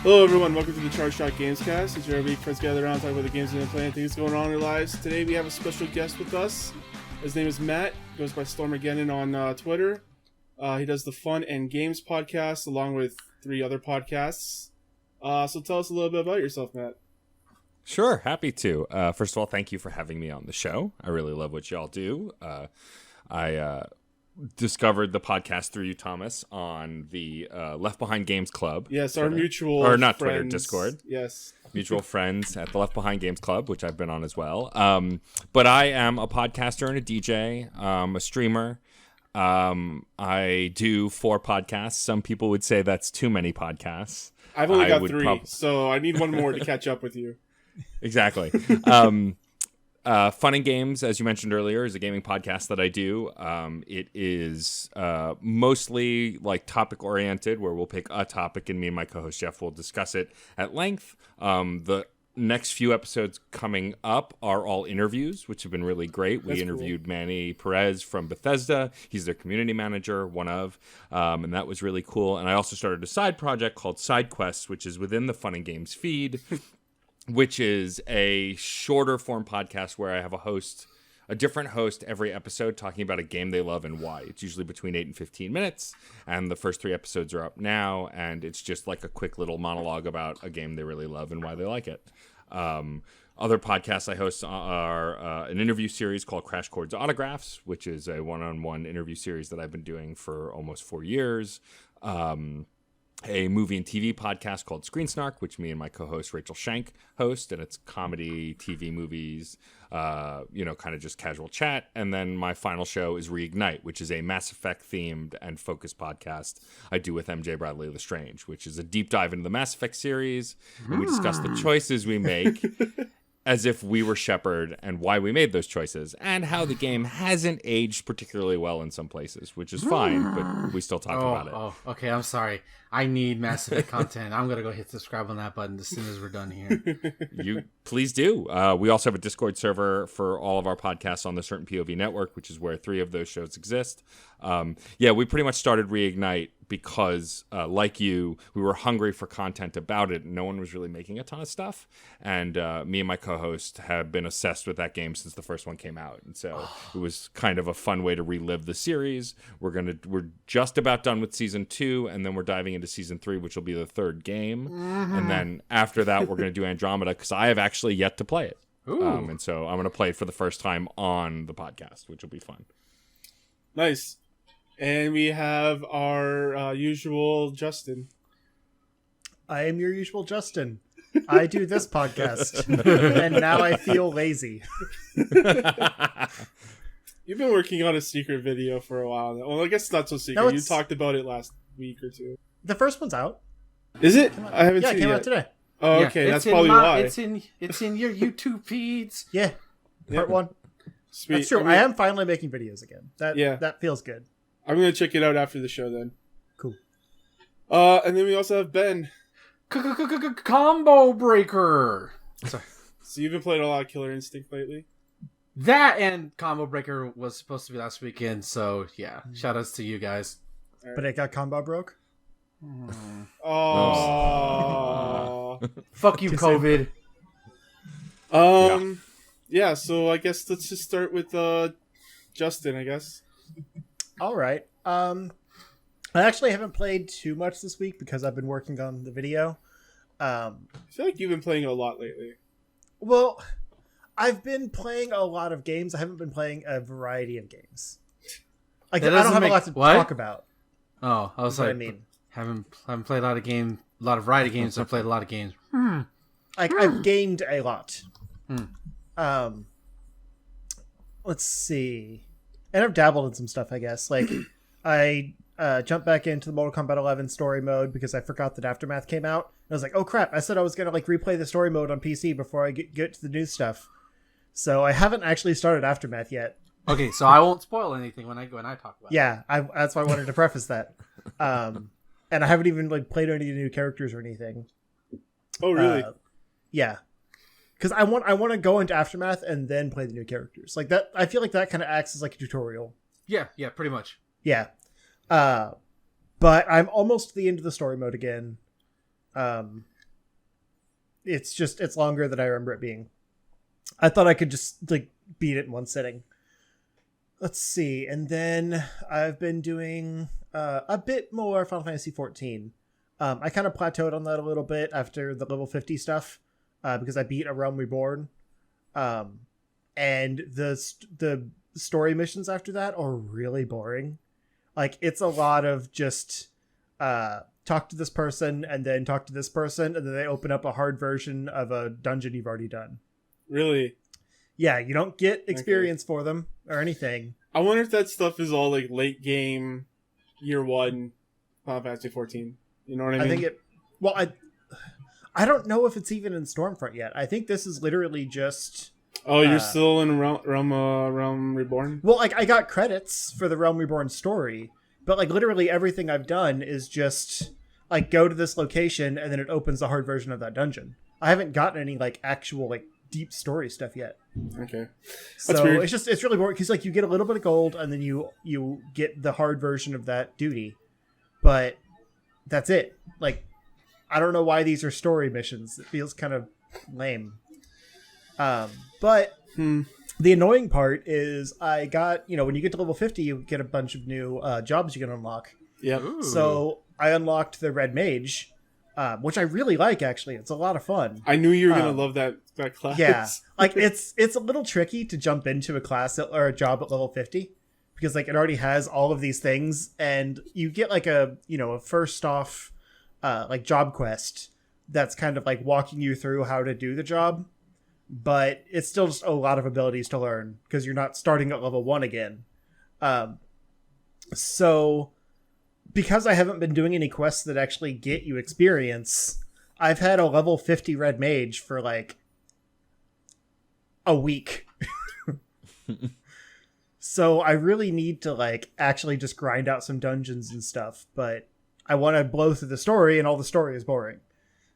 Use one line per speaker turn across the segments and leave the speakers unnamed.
Hello everyone, welcome to the Charge Shot Gamescast. It's your week friends gather around, talk about the games and playing things going on in their lives. Today we have a special guest with us. His name is Matt, goes by Stormageddon on Twitter. He does the Fun and Games podcast along with 3 other podcasts. So tell us a little bit about yourself, Matt.
Sure, happy to. First of all, thank you for having me on the show. I really love what y'all do. I discovered the podcast through you, Thomas, on the Left Behind Games Club.
Yes,
Twitter.
our mutual
or not
friends.
Twitter, Discord.
Yes,
mutual friends at the Left Behind Games Club, which I've been on as well. But I am a podcaster and a DJ, a streamer. I do 4 podcasts. Some people would say that's too many podcasts.
I've only got 3, so I need one more to catch up with you.
Exactly. Fun and Games, as you mentioned earlier, is a gaming podcast that I do. It is mostly like topic oriented, where we'll pick a topic and me and my co-host Jeff will discuss it at length. The next few episodes coming up are all interviews, which have been really great. We interviewed cool. Manny Perez from Bethesda. He's their community manager, and that was really cool. And I also started a side project called Side Quests, which is within the Fun and Games feed. Which is a shorter form podcast where I have a different host every episode talking about a game they love and why. It's usually between 8 and 15 minutes, and the first 3 episodes are up now, and it's just like a quick little monologue about a game they really love and why they like it. Other podcasts I host are an interview series called Crash Chords Autographs, which is a one-on-one interview series that I've been doing for almost 4 years. A movie and TV podcast called Screen Snark, which me and my co-host Rachel Shank host, and it's comedy, TV, movies, kind of just casual chat. And then my final show is Reignite, which is a Mass Effect themed and focused podcast I do with MJ Bradley Lestrange, which is a deep dive into the Mass Effect series, and we discuss the choices we make as if we were Shepard and why we made those choices, and how the game hasn't aged particularly well in some places, which is fine, but we still talk about it.
Oh, okay, I'm sorry. I need Mass Effect content. I'm going to go hit subscribe on that button as soon as we're done here.
You please do. We also have a Discord server for all of our podcasts on the Certain POV network, which is where 3 of those shows exist. We pretty much started Reignite because, like you, we were hungry for content about it. No one was really making a ton of stuff. And me and my co-host have been obsessed with that game since the first one came out. And so it was kind of a fun way to relive the series. We're just about done with season 2, and then we're diving into season 3, which will be the 3rd game. And then after that, we're going to do Andromeda, because I have actually yet to play it. And so I'm going to play it for the first time on the podcast, which will be fun.
Nice. And we have our usual Justin.
I am your usual Justin. I do this podcast, and now I feel lazy.
You've been working on a secret video for a while now. Well, I guess it's not so secret. No, you talked about it last week or 2.
The first one's out.
Is it? I haven't seen it.
Yeah, it came out today.
Oh, okay. That's probably why.
It's in your YouTube feeds.
Yeah. Part 1.
Sweet.
That's true. I am finally making videos again. That feels good.
I'm going to check it out after the show then.
Cool.
And then we also have Ben.
Combo Breaker. Sorry.
So you've been playing a lot of Killer Instinct lately?
That and Combo Breaker was supposed to be last weekend, so yeah. Shout outs to you guys.
Right. But it got combo broke?
Oh.
Fuck you, COVID.
Yeah, so I guess let's just start with Justin, I guess.
All right. I actually haven't played too much this week because I've been working on the video.
I feel like you've been playing a lot lately.
Well, I've been playing a lot of games. I haven't been playing a variety of games. Like, I don't have a lot to talk about.
Oh, I was like, I mean, haven't played a lot of variety games. I've played a lot of games.
I've gamed a lot. Let's see. And I've dabbled in some stuff, I guess. Like, I jumped back into the Mortal Kombat 11 story mode because I forgot that Aftermath came out. And I was like, oh crap, I said I was going to replay the story mode on PC before I get to the new stuff. So I haven't actually started Aftermath yet.
Okay, so I won't spoil anything when I talk about it.
Yeah, that's why I wanted to preface that. And I haven't even played any new characters or anything.
Oh, really?
Yeah. Because I want to go into Aftermath and then play the new characters. Like that, I feel like that kind of acts as like a tutorial.
Yeah, pretty much.
Yeah. But I'm almost to the end of the story mode again. It's longer than I remember it being. I thought I could just like beat it in one sitting. Let's see, and then I've been doing a bit more Final Fantasy 14. I kind of plateaued on that a little bit after the level 50 stuff, because I beat A Realm Reborn, and the story missions after that are really boring. Like, it's a lot of just talk to this person and then talk to this person, and then they open up a hard version of a dungeon you've already done.
Really?
Yeah, you don't get experience for them or anything.
I wonder if that stuff is all like late game, year one, Final Fantasy 14. You know what I mean?
I think it. Well, I don't know if it's even in Stormfront yet. I think this is literally just.
Oh, you're still in Realm Reborn?
Well, like I got credits for the Realm Reborn story, but like literally everything I've done is just like go to this location and then it opens the hard version of that dungeon. I haven't gotten any like actual like deep story stuff yet.
Okay.
That's
so weird.
it's really boring because like you get a little bit of gold and then you get the hard version of that duty, but that's it. Like, I don't know why these are story missions. It feels kind of lame. But the annoying part is I got, when you get to level 50, you get a bunch of new jobs you can unlock.
Yep.
So I unlocked the Red Mage, which I really like, actually. It's a lot of fun.
I knew you were going to love that class.
Yeah. Like, it's a little tricky to jump into a class or a job at level 50 because, like, it already has all of these things, and you get, like, a first off, like, job quest that's kind of, like, walking you through how to do the job, but it's still just a lot of abilities to learn because you're not starting at level 1 again. So, because I haven't been doing any quests that actually get you experience, I've had a level 50 Red Mage for, like, a week. So I really need to like actually just grind out some dungeons and stuff, but I want to blow through the story, and all the story is boring.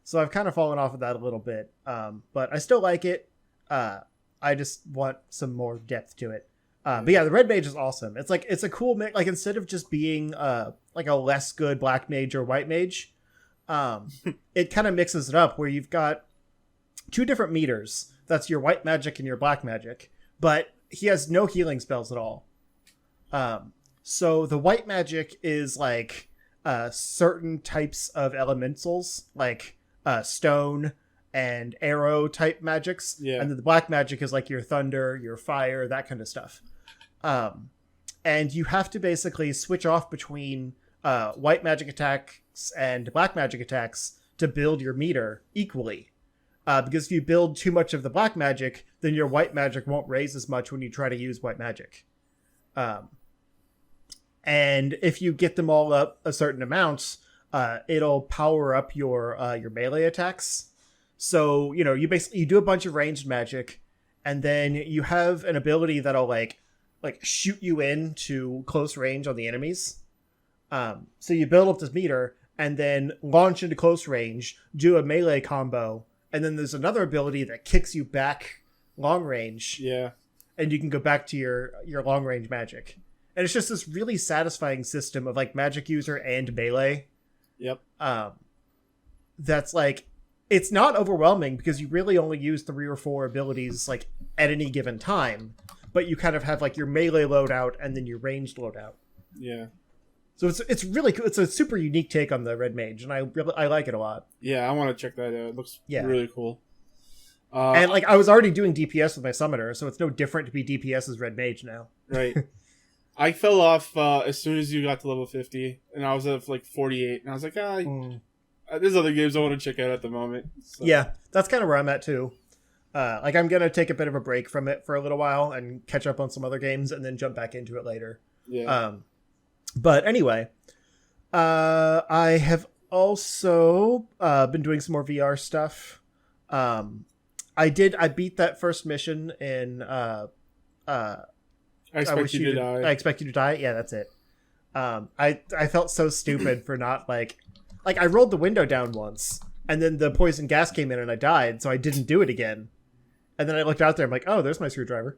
So I've kind of fallen off of that a little bit. But I still like it. I just want some more depth to it. But yeah, the Red Mage is awesome. It's like, it's a cool mix. Like, instead of just being like a less good Black Mage or White Mage, it kind of mixes it up where you've got two different meters. That's your white magic and your black magic, but he has no healing spells at all. So the white magic is like certain types of elementals, like stone and arrow type magics.
Yeah. And
then the black magic is like your thunder, your fire, that kind of stuff. And you have to basically switch off between white magic attacks and black magic attacks to build your meter equally. Because if you build too much of the black magic, then your white magic won't raise as much when you try to use white magic. And if you get them all up a certain amount, it'll power up your melee attacks. So, you do a bunch of ranged magic, and then you have an ability that'll like shoot you into close range on the enemies. So you build up this meter, and then launch into close range, do a melee combo, and then there's another ability that kicks you back long range.
Yeah.
And you can go back to your long range magic. And it's just this really satisfying system of like magic user and melee.
Yep.
That's like, it's not overwhelming because you really only use 3 or 4 abilities like at any given time, but you kind of have like your melee loadout and then your ranged loadout.
Yeah.
So it's really cool. It's a super unique take on the Red Mage, and I like it a lot.
Yeah, I want to check that out. It looks really cool.
And like I was already doing DPS with my summoner, so it's no different to be DPS as Red Mage now.
Right. I fell off as soon as you got to level 50, and I was at like 48, and I was like, there's other games I want to check out at the moment. So.
Yeah, that's kind of where I'm at too. Like I'm gonna take a bit of a break from it for a little while and catch up on some other games, and then jump back into it later.
Yeah.
But anyway, I have also been doing some more VR stuff. I beat that first mission in I
Expect You to Die.
I Expect You to Die. Yeah, that's it. I felt so stupid for not like I rolled the window down once, and then the poison gas came in and I died, so I didn't do it again. And then I looked out there, I'm like, oh, there's my screwdriver.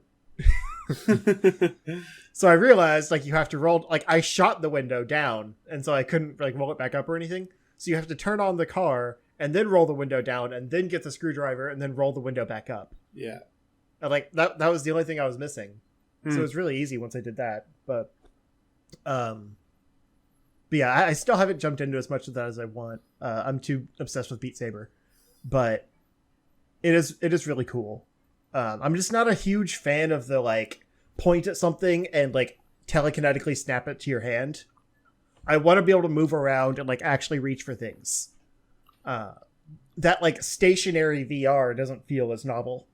So I realized like you have to roll, like I shot the window down, and so I couldn't like roll it back up or anything. So you have to turn on the car and then roll the window down, and then get the screwdriver, and then roll the window back up.
Yeah.
And like that was the only thing I was missing. So it was really easy once I did that. But yeah, I still haven't jumped into as much of that as I want. I'm too obsessed with Beat Saber, but it is really cool. I'm just not a huge fan of the like point at something and like telekinetically snap it to your hand. I want to be able to move around and like actually reach for things. That like stationary VR doesn't feel as novel.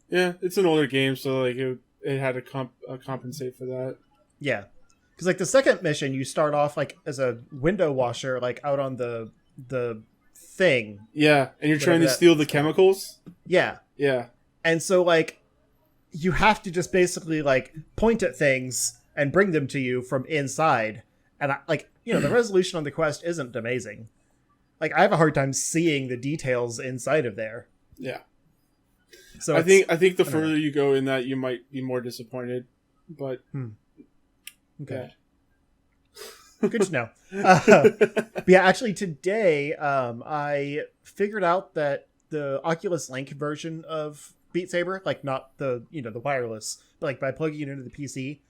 Yeah, it's an older game, so like it had to compensate for that.
Yeah, because like the second mission, you start off like as a window washer, like out on the thing.
Yeah, and you're trying to steal the chemicals.
Yeah,
yeah,
and so like you have to just basically like point at things and bring them to you from inside. And the resolution on the quest isn't amazing. Like I have a hard time seeing the details inside of there.
Yeah.
So
I think the further you go in that, you might be more disappointed. But
okay, good to know. But yeah, actually today I figured out that the Oculus Link version of Beat Saber, like not the the wireless, but like by plugging it into the PC,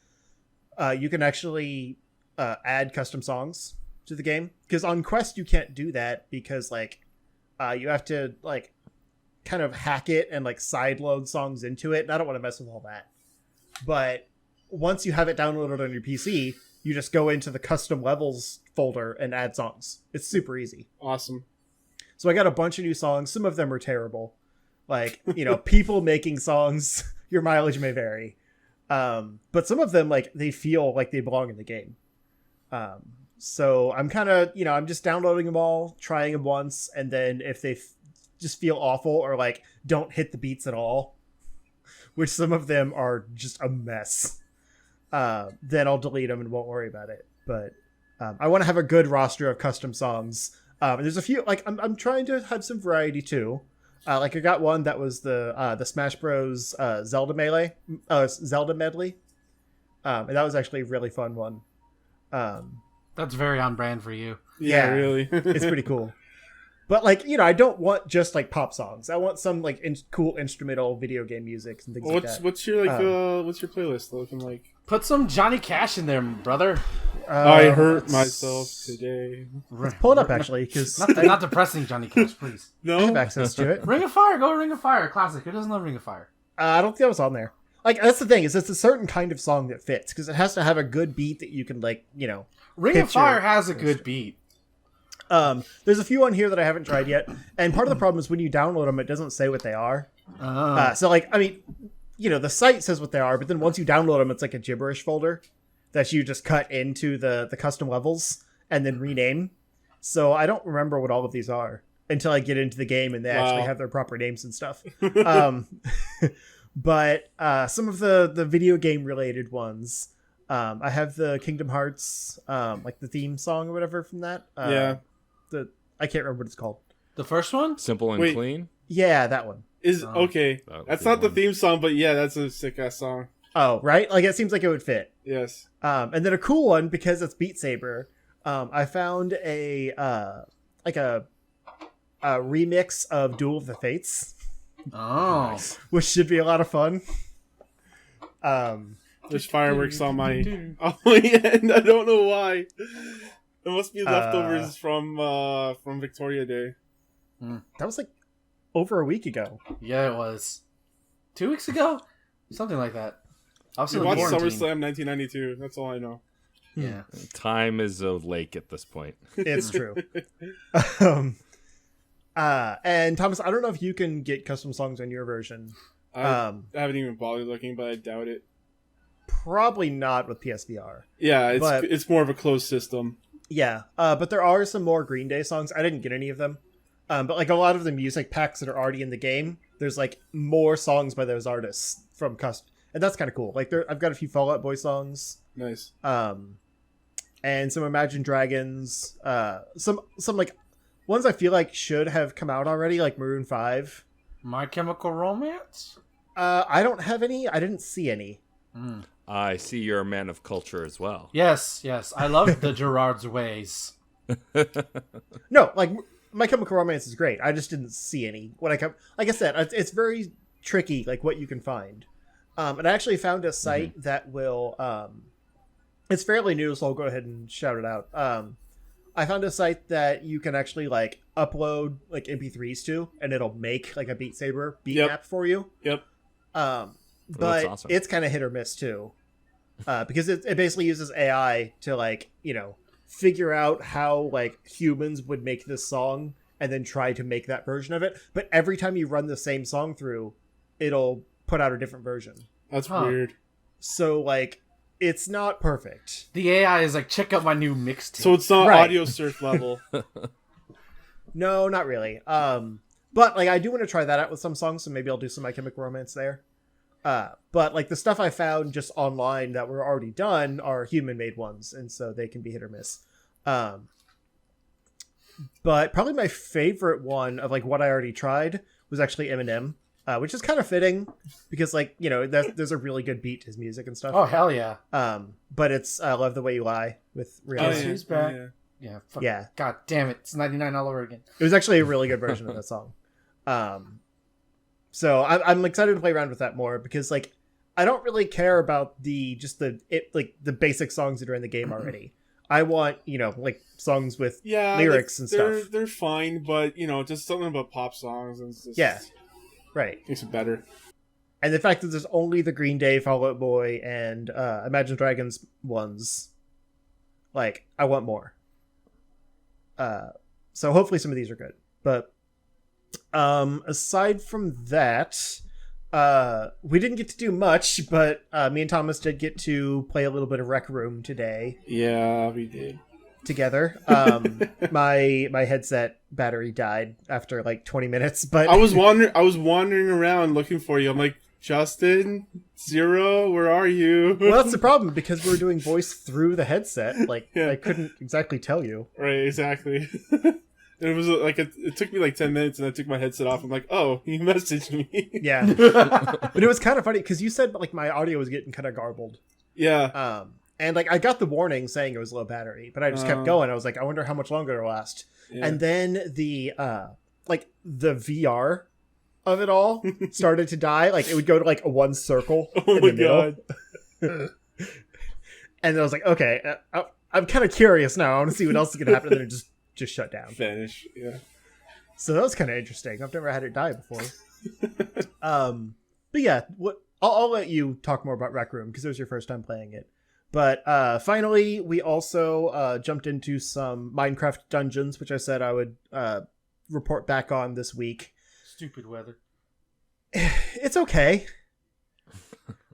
you can actually add custom songs to the game. Because on Quest you can't do that because like you have to like kind of hack it and like sideload songs into it, and I don't want to mess with all that. But once you have it downloaded on your PC, you just go into the custom levels folder and add songs. It's super easy.
Awesome.
So I got a bunch of new songs. Some of them are terrible. Like, people making songs, your mileage may vary. But some of them, like, they feel like they belong in the game. So I'm kind of, I'm just downloading them all, trying them once, and then if they just feel awful or like don't hit the beats at all, which some of them are just a mess, then I'll delete them and won't worry about it. But I want to have a good roster of custom songs. And there's a few, like I'm trying to have some variety too. Like I got one that was the Smash Bros. Zelda medley, and that was actually a really fun one.
That's very on brand for you.
Yeah, really.
It's pretty cool. But like, I don't want just like pop songs. I want some like cool instrumental video game music and things like that.
What's your what's your playlist looking like?
Put some Johnny Cash in there, brother.
I hurt myself today.
Let's pull it up actually, because
not depressing Johnny Cash, please.
No,
I have access to it.
Ring of Fire, go Ring of Fire, classic. Who doesn't love Ring of Fire?
I don't think that was on there. Like that's the thing is, it's a certain kind of song that fits because it has to have a good beat that you can like,
Ring of Fire has a good beat.
There's a few on here that I haven't tried yet, and part of the problem is when you download them, it doesn't say what they are. So like, I mean, the site says what they are, but then once you download them, it's like a gibberish folder that you just cut into the custom levels and then rename. So I don't remember what all of these are until I get into the game and they actually have their proper names and stuff. But some of the video game related ones, I have the Kingdom Hearts, like the theme song or whatever from that. I can't remember what it's called.
The first one?
Simple and Clean?
Yeah, that one.
Okay. That's not the theme song, but yeah, that's a sick ass song.
Oh, right? Like it seems like it would fit.
Yes.
And then a cool one because it's Beat Saber. I found a remix of Duel of the Fates.
Oh.
Which should be a lot of fun.
There's fireworks on my end. I don't know why. It must be leftovers from Victoria Day.
That was like over a week ago.
Yeah, it was. 2 weeks ago? Something like that. I was
we watched SummerSlam 1992. That's all I know.
Yeah.
Time is a lake at this point.
It's true. And Thomas, I don't know if you can get custom songs on your version.
I haven't even bothered looking, but I doubt it.
Probably not with PSVR.
Yeah, it's more of a closed system.
Yeah, but there are some more Green Day songs. I didn't get any of them. But like a lot of the music packs that are already in the game, there's like more songs by those artists from custom. And that's kind of cool. Like I've got a few Fall Out Boy songs.
Nice.
And some Imagine Dragons. Some like ones I feel like should have come out already, like Maroon 5.
My Chemical Romance?
I don't have any. I didn't see any.
I see you're a man of culture as well.
Yes. I love the Gerard's Ways.
No, like My Chemical Romance is great. I just didn't see any. Like I said, it's very tricky, like what you can find. And I actually found a site that will. It's fairly new, so I'll go ahead and shout it out. I found a site that you can actually like upload like MP3s to, and it'll make like a Beat Saber beat map for you.
Yep.
But awesome. It's kind of hit or miss too, because it basically uses AI to like figure out how like humans would make this song and then try to make that version of it. But every time you run the same song through, it'll put out a different version.
That's weird.
So like, it's not perfect.
The AI is like, check out my new mixtape.
So it's not audio surf level.
No, not really. But like, I do want to try that out with some songs, so maybe I'll do some My Chemical Romance there. But like the stuff I found just online that were already done are human-made ones, and so they can be hit or miss. But probably my favorite one of like what I already tried was actually Eminem, which is kind of fitting because like there's a really good beat to his music and stuff.
Oh hell yeah!
But it's I Love the Way You Lie with Rihanna.
Who's back? Yeah. God damn it! It's 99 all over again.
It was actually a really good version of that song. So I'm excited to play around with that more because like I don't really care about the basic songs that are in the game already. I want like songs with lyrics and stuff.
They're fine, but just something about pop songs and just,
right,
makes it better.
And the fact that there's only the Green Day, Fall Out Boy, and Imagine Dragons ones, like I want more. So hopefully some of these are good, but. Aside from that, we didn't get to do much, but me and Thomas did get to play a little bit of Rec Room today.
Yeah, we did.
Together. My headset battery died after like 20 minutes, but
I was wandering around looking for you. I'm like, Justin, Zero, where are you?
Well, that's the problem because we were doing voice through the headset. Like I couldn't exactly tell you.
Right, exactly. It was like it took me like 10 minutes, and I took my headset off. I'm like, "Oh, you messaged me."
Yeah, but it was kind of funny because you said like my audio was getting kind of garbled.
Yeah.
And like I got the warning saying it was low battery, but I just kept going. I was like, I wonder how much longer it'll last. Yeah. And then the VR of it all started to die. Like it would go to like one circle in the middle. God. And I was like, okay, I'm kind of curious now. I want to see what else is going to happen. And then it just shut down.
Vanish, yeah.
So that was kind of interesting. I've never had it die before. But yeah, I'll let you talk more about Rec Room because it was your first time playing it. But finally, we also jumped into some Minecraft dungeons, which I said I would report back on this week.
Stupid weather.
It's okay.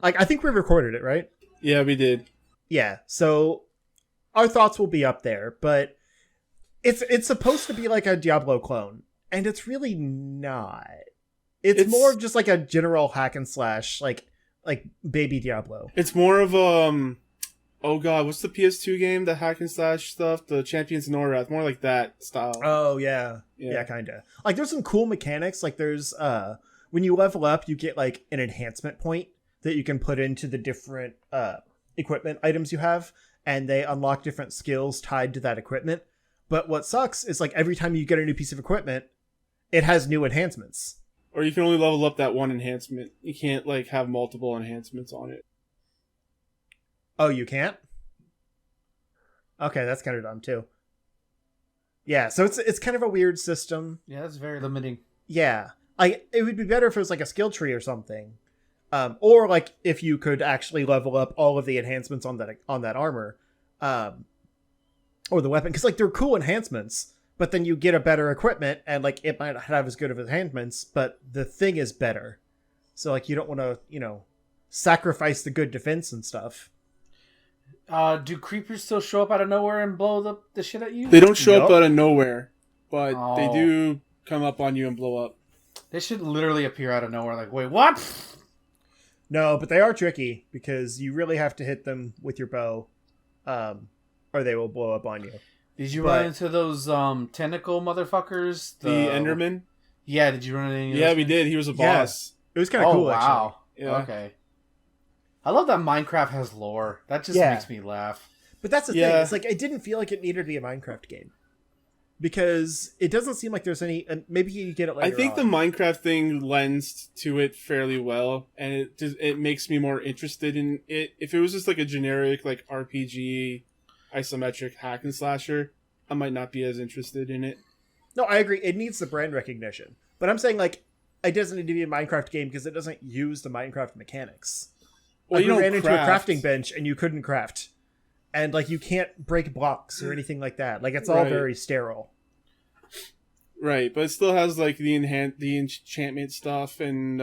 Like I think we recorded it, right?
Yeah, we did.
Yeah, so our thoughts will be up there, but it's supposed to be like a Diablo clone, and it's really not. It's more just like a general hack and slash, like baby Diablo.
It's more of oh god, what's the PS2 game? The hack and slash stuff, the Champions of Norwrath, more like that style.
Oh yeah, kind of. Like there's some cool mechanics. Like there's when you level up, you get like an enhancement point that you can put into the different equipment items you have, and they unlock different skills tied to that equipment. But what sucks is like every time you get a new piece of equipment, it has new enhancements.
Or you can only level up that one enhancement. You can't like have multiple enhancements on it.
Oh, you can't? Okay, that's kind of dumb too. Yeah, so it's kind of a weird system.
Yeah, that's very limiting.
Yeah. It would be better if it was like a skill tree or something. Or like if you could actually level up all of the enhancements on that armor. Or the weapon, because like they're cool enhancements, but then you get a better equipment and like it might not have as good of enhancements, but the thing is better. So like you don't want to sacrifice the good defense and stuff.
Do creepers still show up out of nowhere and blow the shit at you?
They don't show up out of nowhere, but they do come up on you and blow up.
They should literally appear out of nowhere. Like, wait, what?
No, but they are tricky because you really have to hit them with your bow. Or they will blow up on you.
Did you run into those tentacle motherfuckers?
The Enderman?
Yeah, did you run into those?
Yeah, we did. He was a boss.
It was kind of cool,
wow.
actually.
Yeah.
Okay. I love that Minecraft has lore. That just makes me laugh.
But that's the thing. It's like it didn't feel like it needed to be a Minecraft game. because it doesn't seem like there's any. And maybe you get it later.
I think the Minecraft thing lends to it fairly well, and it makes me more interested in it. If it was just like a generic like RPG, isometric hack and slasher, I might not be as interested in it.
No, I agree. It needs the brand recognition, but I'm saying like it doesn't need to be a Minecraft game because it doesn't use the Minecraft mechanics.
Well,
Like,
you
we
don't
ran
craft.
into a crafting bench and you couldn't craft, and like you can't break blocks or anything like that. Like it's all
Right.
very sterile.
Right, but it still has like the enchantment stuff and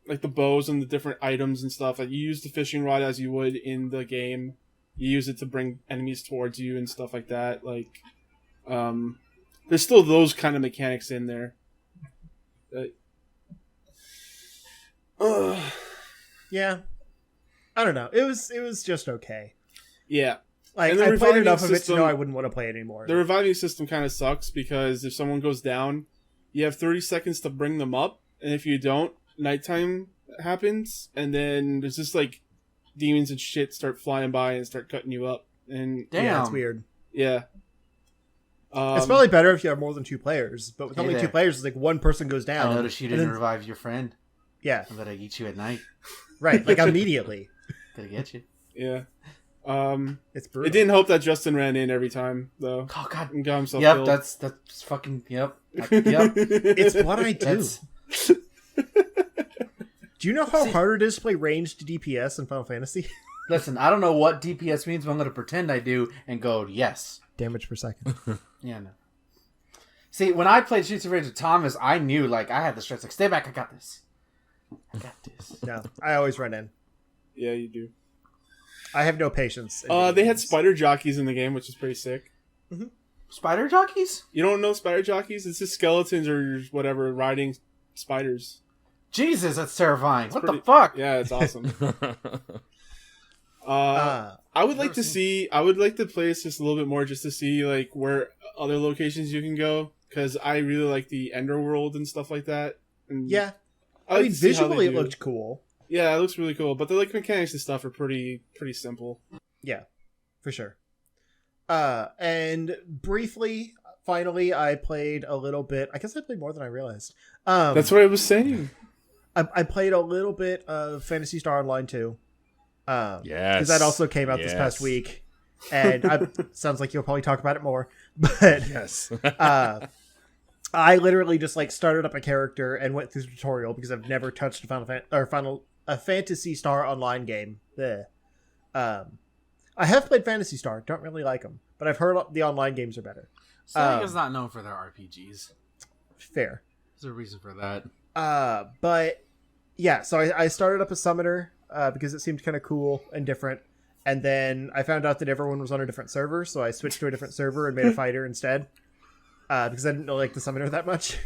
like the bows and the different items and stuff. Like you use the fishing rod as you would in the game. You use it to bring enemies towards you and stuff like that. Like, there's still those kind of mechanics in there.
Yeah, I don't know. It was just okay.
Yeah.
Like
And the
I played
reviving
enough of it to
system-
know I wouldn't want to play it anymore.
The reviving system kind of sucks because if someone goes down, you have 30 seconds to bring them up, and if you don't, nighttime happens, and then there's just like demons and shit start flying by and start cutting you up. And
Damn.
Yeah, it's weird.
yeah.
It's probably better if you have more than 2 players, but with
Hey
only 2
there.
players, it's like one person goes down.
I noticed you
and
didn't
then-
revive your friend.
Yeah,
I'm gonna eat you at night.
right. Like immediately.
Gonna get you.
Yeah.
It's brutal.
It didn't help that Justin ran in every time though
Oh god.
and got himself
Yep,
killed.
that's fucking yep. Yep.
It's what I do.
That's
Do you know how hard it is to play ranged DPS in Final Fantasy?
listen, I don't know what DPS means, but I'm gonna pretend I do and go yes.
Damage per second.
Yeah, no. See, when I played Streets of Rage with Thomas, I knew like I had the stress. Like, stay back, I got this. I got this.
No, I always run in.
Yeah, you do.
I have no patience. in
They
video
had
games.
spider jockeys in the game, which is pretty sick.
Spider jockeys?
You don't know spider jockeys? It's just skeletons or whatever riding spiders.
Jesus, that's terrifying. What
pretty-
the fuck?
Yeah, it's awesome.
Uh,
I would like to see. I would like to play this just a little bit more, just to see like where other locations you can go. Because I really like the Ender World and stuff like that. And
yeah.
I
I
like
mean,
to see how they
visually it
do.
looked cool.
Yeah, it looks really cool. But the like mechanics and stuff are pretty simple.
Yeah, for sure. And briefly, finally, I played a little bit. I guess I played more than I realized.
That's what I was saying.
I played a little bit of Phantasy Star Online 2.
Yes.
Because that also came out this past
Yes.
week. And sounds like you'll probably talk about it more. But
Yes.
I literally just like started up a character and went through the tutorial because I've never touched a Phantasy Star Online game. Bleh. I have played Phantasy Star. Don't really like them, but I've heard the online games are better.
Sega's not known for their RPGs.
Fair.
There's a reason for that.
But yeah, so I started up a summoner because it seemed kind of cool and different. And then I found out that everyone was on a different server, so I switched to a different server and made a fighter instead. Because I didn't really like the summoner that much.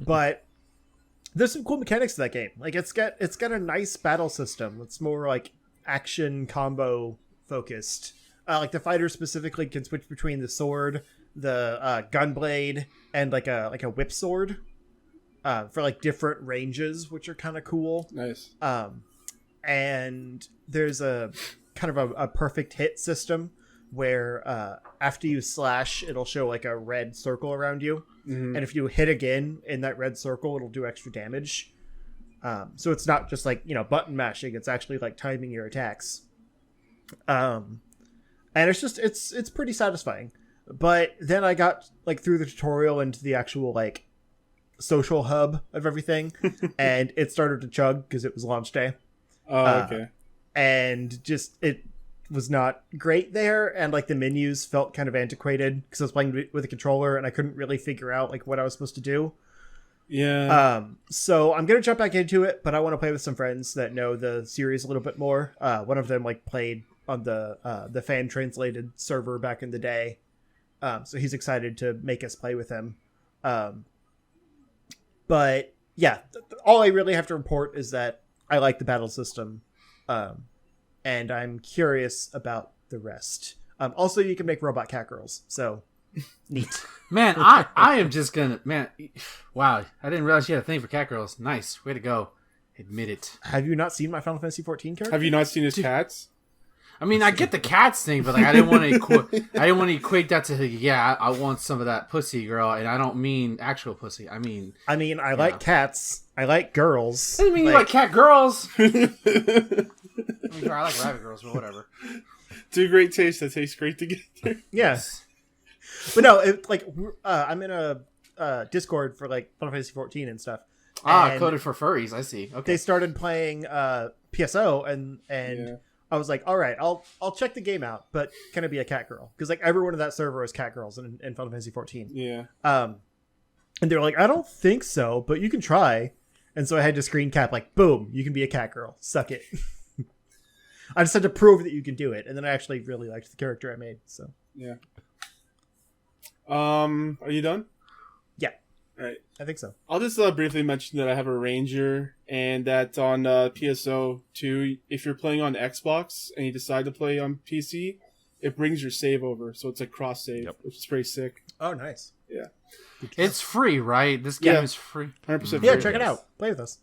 But there's some cool mechanics to that game. Like it's got a nice battle system. It's more like action combo focused. Like the fighter specifically can switch between the sword, the gunblade, and like a whip sword for like different ranges, which are kind of cool.
Nice.
And there's a kind of a perfect hit system where after you slash, it'll show like a red circle around you.
Mhm.
And if you hit again in that red circle, it'll do extra damage. So it's not just like, button mashing. It's actually like timing your attacks. And it's just, it's pretty satisfying. But then I got like through the tutorial into the actual like social hub of everything. And it started to chug because it was launch day.
Oh, okay.
And just, it was not great there, and like the menus felt kind of antiquated because I was playing with a controller and I couldn't really figure out like what I was supposed to do.
Yeah.
So I'm gonna jump back into it, but I want to play with some friends that know the series a little bit more. One of them like played on the fan translated server back in the day, so he's excited to make us play with him. But yeah, all I really have to report is that I like the battle system. And I'm curious about the rest. Also, you can make robot cat girls, so neat.
Man, I am just gonna wow, I didn't realize you had a thing for cat girls. Nice. Way to go. Admit it.
Have you not seen my Final Fantasy 14 character?
Have you not seen his cats?
I mean, I get the cats thing, but like, I didn't want to equate that to I want some of that pussy, girl, and I don't mean actual pussy. I mean,
I like cats. I like girls.
I mean, you like cat girls. I like rabbit girls, but whatever.
Two great tastes that taste great together.
Yes, but no, I'm in a Discord for like Final Fantasy 14 and stuff. And
coded for furries. I see. Okay.
They started playing PSO, and I was like, all right, I'll check the game out, but can it be a cat girl? Because like everyone in that server is cat girls in Final Fantasy 14.
Yeah.
And they were like, I don't think so, but you can try. And so I had to screen cap like, boom, you can be a cat girl. Suck it. I just had to prove that you can do it, and then I actually really liked the character I made. So
yeah. Are you done?
Yeah.
All right.
I think so.
I'll just briefly mention that I have a Ranger, and that on PSO 2, if you're playing on Xbox and you decide to play on PC, it brings your save over, so it's a cross save, which is pretty sick.
Oh, nice.
Yeah.
It's free, right? This game is free.
100% free.
Yeah, check it out. Play with us.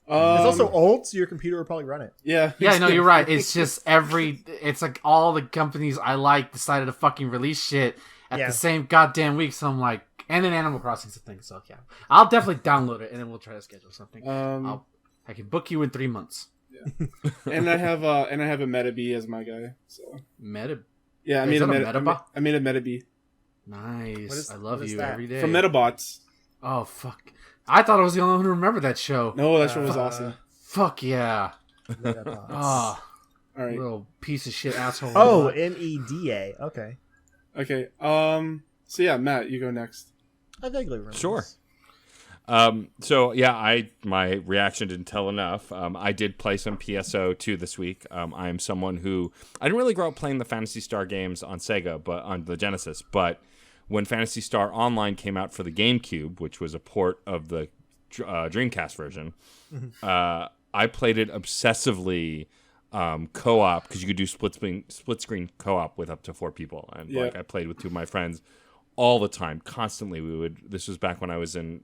It's also old, so your computer will probably run it.
Yeah.
Yeah, no, you're right. It's just it's like all the companies I like decided to fucking release shit at the same goddamn week, so I'm like, and then Animal Crossing's a thing, so yeah. I'll definitely download it, and then we'll try to schedule something. I can book you in 3 months.
Yeah. and I have a Metabee as my guy. So Yeah, I made a Metabee.
Nice. I love you every day.
From Metabots.
Oh fuck. I thought I was the only one who remembered that show.
No, that show was awesome.
Fuck yeah.
Metabots.
Oh,
all right.
Little piece of shit asshole.
Oh, MEDA. Okay.
Okay. So yeah, Matt, you go next.
I vaguely remember.
Sure.
This.
So yeah, my reaction didn't tell enough. I did play some PSO 2 this week. I am someone who I didn't really grow up playing the Phantasy Star games on Sega, but on the Genesis. But when Phantasy Star Online came out for the GameCube, which was a port of the Dreamcast version, I played it obsessively co-op because you could do split screen co-op with up to 4 people, and like I played with 2 of my friends all the time, constantly. This was back when I was in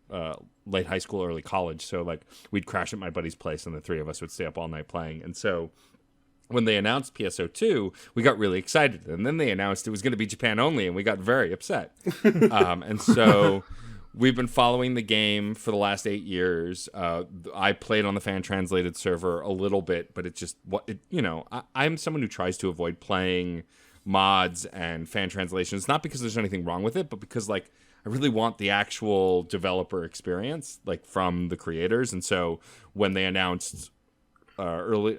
late high school, early college, so like we'd crash at my buddy's place and the 3 of us would stay up all night playing. And so when they announced PSO 2, we got really excited, and then they announced it was going to be Japan only, and we got very upset. And so we've been following the game for the last 8 years. I played on the fan translated server a little bit, but I'm someone who tries to avoid playing mods and fan translations, not because there's anything wrong with it, but because like I really want the actual developer experience, like from the creators. And so when they announced earlier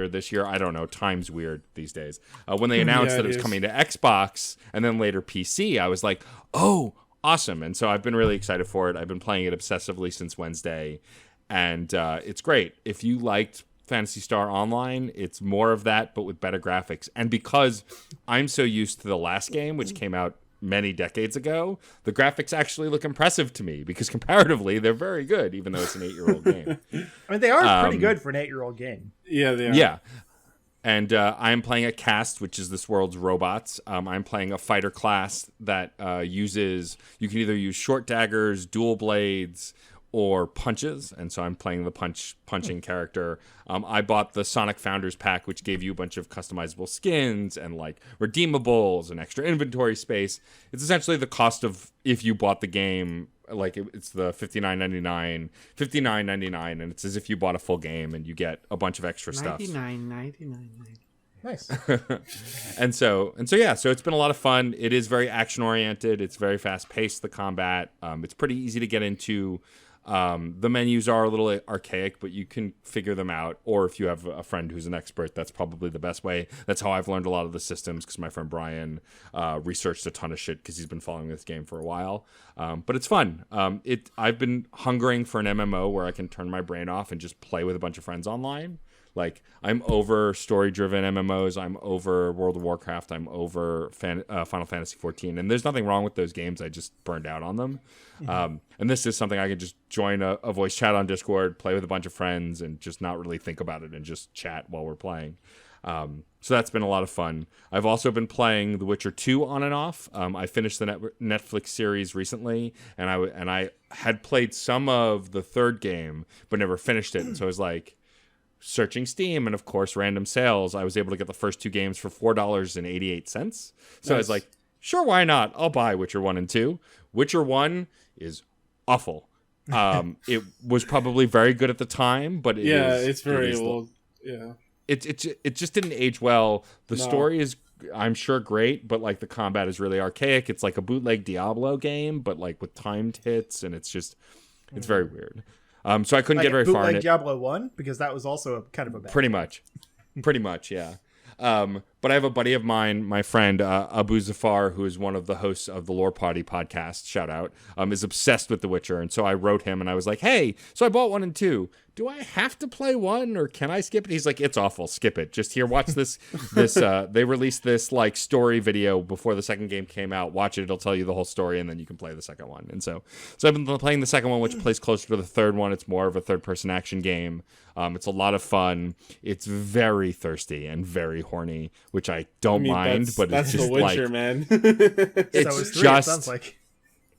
this year, I don't know, time's weird these days, when they announced that it was coming to Xbox and then later PC, I was like, oh, awesome. And so I've been really excited for it. I've been playing it obsessively since Wednesday, and it's great. If you liked Phantasy Star Online, it's more of that, but with better graphics. And because I'm so used to the last game, which came out many decades ago, the graphics actually look impressive to me because comparatively they're very good, even though it's an 8-year-old game.
I mean, they are pretty good for an 8-year-old game.
Yeah, they are.
Yeah. And I'm playing a cast, which is this world's robots. I'm playing a fighter class that you can either use short daggers, dual blades, or punches, and so I'm playing the punching character. I bought the Sonic Founders pack, which gave you a bunch of customizable skins and like redeemables and extra inventory space. It's essentially the cost of if you bought the game. Like it's the $59.99, and it's as if you bought a full game and you get a bunch of extra stuff.
$99.99.
Nice.
and so it's been a lot of fun. It is very action oriented. It's very fast paced. The combat. It's pretty easy to get into. The menus are a little archaic, but you can figure them out. Or if you have a friend who's an expert, that's probably the best way. That's how I've learned a lot of the systems, because my friend Brian researched a ton of shit because he's been following this game for a while. But it's fun. I've been hungering for an MMO where I can turn my brain off and just play with a bunch of friends online. Like, I'm over story-driven MMOs. I'm over World of Warcraft. I'm over Final Fantasy 14. And there's nothing wrong with those games. I just burned out on them. Mm-hmm. And this is something I can just join a voice chat on Discord, play with a bunch of friends, and just not really think about it and just chat while we're playing. So that's been a lot of fun. I've also been playing The Witcher 2 on and off. I finished the Netflix series recently, and I had played some of the third game, but never finished it. And so I was like, searching Steam, and of course, random sales, I was able to get the first 2 games for $4.88. So I was like, sure, why not? I'll buy Witcher 1 and 2. Witcher 1 is awful. It was probably very good at the time, but
it's very old. Yeah.
It just didn't age well. The story is, I'm sure, great, but like the combat is really archaic. It's like a bootleg Diablo game, but like with timed hits, and it's very weird. So I couldn't get very far in it.
Diablo 1, because that was also a kind of a bad
pretty much, yeah. But I have a buddy of mine, my friend Abu Zafar, who is one of the hosts of the Lore Party podcast, shout out, is obsessed with The Witcher. And so I wrote him and I was like, hey, so I bought 1 and 2. Do I have to play 1 or can I skip it? He's like, it's awful. Skip it. Just here, watch this. They released this like story video before the second game came out. Watch it. It'll tell you the whole story and then you can play the second one. And so I've been playing the second one, which plays closer to the third one. It's more of a third-person action game. It's a lot of fun. It's very thirsty and very horny, which I don't mind, but it's just
The Witcher,
like,
man.
It's
so
just,
it sounds like.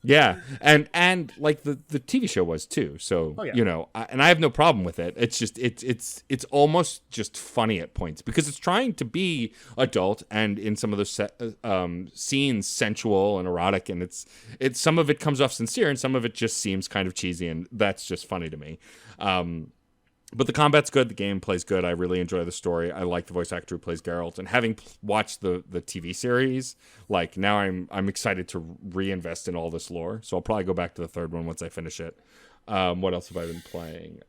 Yeah, and like the TV show was too. So you know, and I have no problem with it. It's just it's almost just funny at points because it's trying to be adult and in some of the scenes sensual and erotic, and it's some of it comes off sincere and some of it just seems kind of cheesy, and that's just funny to me. But the combat's good. The game plays good. I really enjoy the story. I like the voice actor who plays Geralt. And having watched the TV series, like now I'm excited to reinvest in all this lore. So I'll probably go back to the third one once I finish it. What else have I been playing?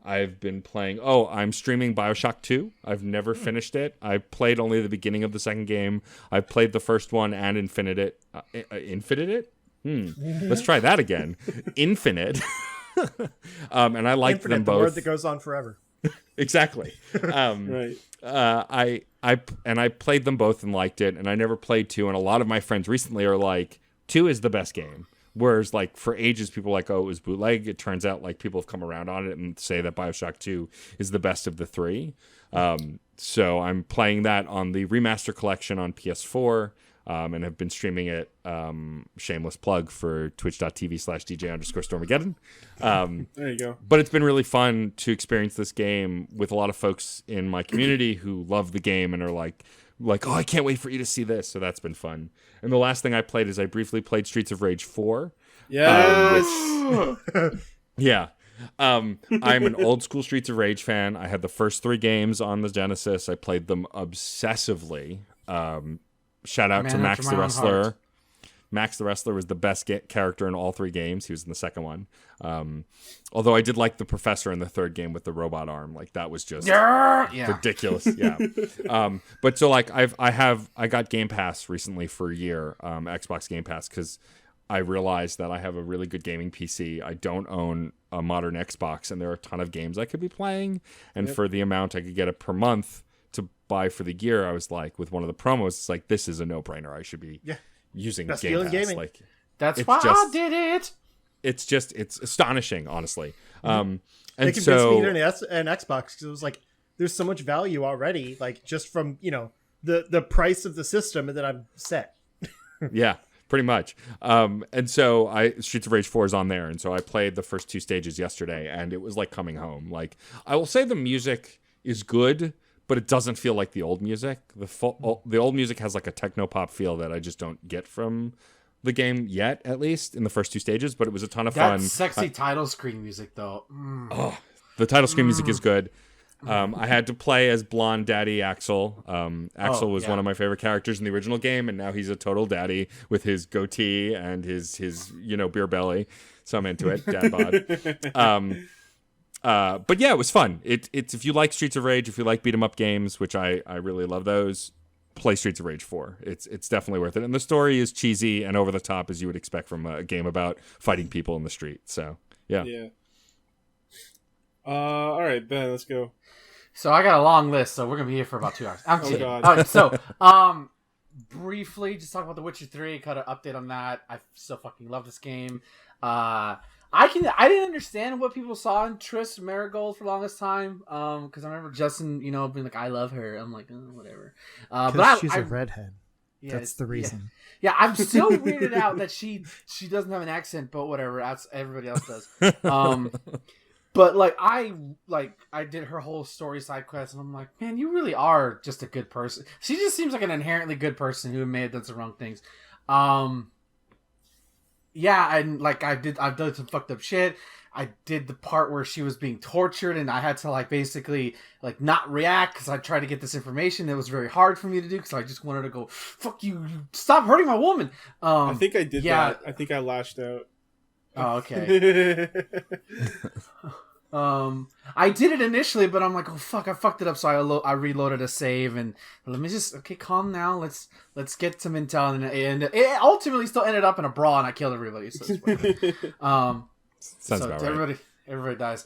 I've been playing... Oh, I'm streaming Bioshock 2. I've never finished it. I played only the beginning of the second game. I played the first one and Infinite it. Infinite it? Let's try that again. Infinite. And I liked
Infinite,
them both.
The word that goes on forever.
Exactly.
Right.
I played them both and liked it, and I never played 2. And a lot of my friends recently are like, 2 is the best game. Whereas like for ages, people were like, oh, it was bootleg. It turns out like people have come around on it and say that Bioshock 2 is the best of the 3. So I'm playing that on the remaster collection on PS4. And have been streaming it, shameless plug for twitch.tv/DJ_Stormageddon.
There you go.
But it's been really fun to experience this game with a lot of folks in my community who love the game and are like, oh, I can't wait for you to see this. So that's been fun. And the last thing I played is I briefly played Streets of Rage 4.
Yes!
Yeah. I'm an old school Streets of Rage fan. I had the first 3 games on the Genesis. I played them obsessively. Shout out to Max the Wrestler. Max the Wrestler was the best character in all 3 games. He was in the second one. Although I did like the professor in the third game with the robot arm. Like that was just ridiculous. Yeah. But so like I got Game Pass recently for a year, Xbox Game Pass, because I realized that I have a really good gaming PC. I don't own a modern Xbox, and there are a ton of games I could be playing. And for the amount I could get it per month to buy for the year, I was like, with one of the promos, it's like, this is a no-brainer. I should be using
Best
Game
deal
Pass.
in gaming.
Like,
that's why I did it.
It's astonishing, honestly. And
they convinced me to get an Xbox because it was like, there's so much value already, like just from the price of the system, and then I'm set.
Yeah, pretty much. And so Streets of Rage 4 is on there, and so I played the first 2 stages yesterday, and it was like coming home. Like, I will say the music is good, but it doesn't feel like the old music. The old music has like a techno pop feel that I just don't get from the game yet, at least in the first 2 stages. But it was a ton of fun.
That sexy title screen music, though.
Oh, the title screen music is good. I had to play as blonde daddy Axel. Axel was one of my favorite characters in the original game, and now he's a total daddy with his goatee and his beer belly. So I'm into it, dad bod. But yeah, it was fun. It's if you like Streets of Rage, if you like beat 'em up games, which I really love those, play Streets of Rage 4. It's definitely worth it. And the story is cheesy and over the top as you would expect from a game about fighting people in the street. So yeah.
Yeah. All right, Ben, let's go.
So I got a long list, so we're gonna be here for about 2 hours. I'm kidding.
God.
All right, so briefly, just talk about The Witcher 3. Kind of update on that. I still fucking love this game. I didn't understand what people saw in Triss Marigold for the longest time. Because I remember Justin, being like, "I love her." I'm like, whatever.
But she's a redhead. Yeah, that's the reason.
Yeah, I'm still weirded out that she doesn't have an accent, but whatever. Everybody else does. But like I did her whole story side quest, and I'm like, man, you really are just a good person. She just seems like an inherently good person who may have done some wrong things. Yeah, and like I've done some fucked up shit. I did the part where she was being tortured, and I had to like basically like not react because I tried to get this information. It was very hard for me to do because I just wanted to go, fuck you, stop hurting my woman.
I think I did that. I think I lashed out.
Oh, okay. I did it initially, but I'm like, oh fuck, I fucked it up. So I reloaded a save, and let me just calm now. Let's get some intel, and it ultimately still ended up in a brawl, and I killed everybody. So
Sounds about right.
Everybody dies.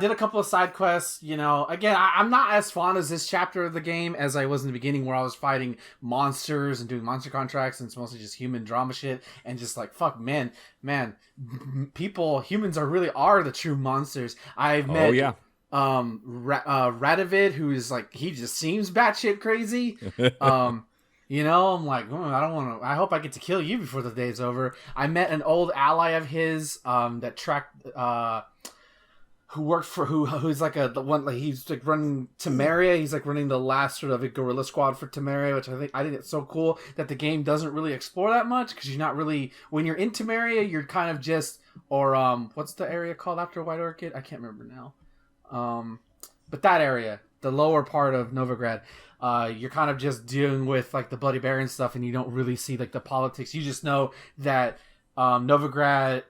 Did a couple of side quests. You know, again, I'm not as fond as this chapter of the game as I was in the beginning, where I was fighting monsters and doing monster contracts, and it's mostly just human drama shit, and just like fuck, man, humans are the true monsters. I've met.
Oh yeah.
Radovid, who is like, he just seems batshit crazy. You know, I'm like, I don't want to. I hope I get to kill you before the day's over. I met an old ally of his that tracked, who worked for who's like he's like running Temeria. He's like running the last sort of a guerrilla squad for Temeria, which I think it's so cool that the game doesn't really explore that much, because you're not really, when you're in Temeria, you're kind of just, or what's the area called after White Orchid? I can't remember now. But that area, the lower part of Novigrad. You're kind of just dealing with like the Bloody Baron stuff, and you don't really see like the politics. You just know that Novigrad,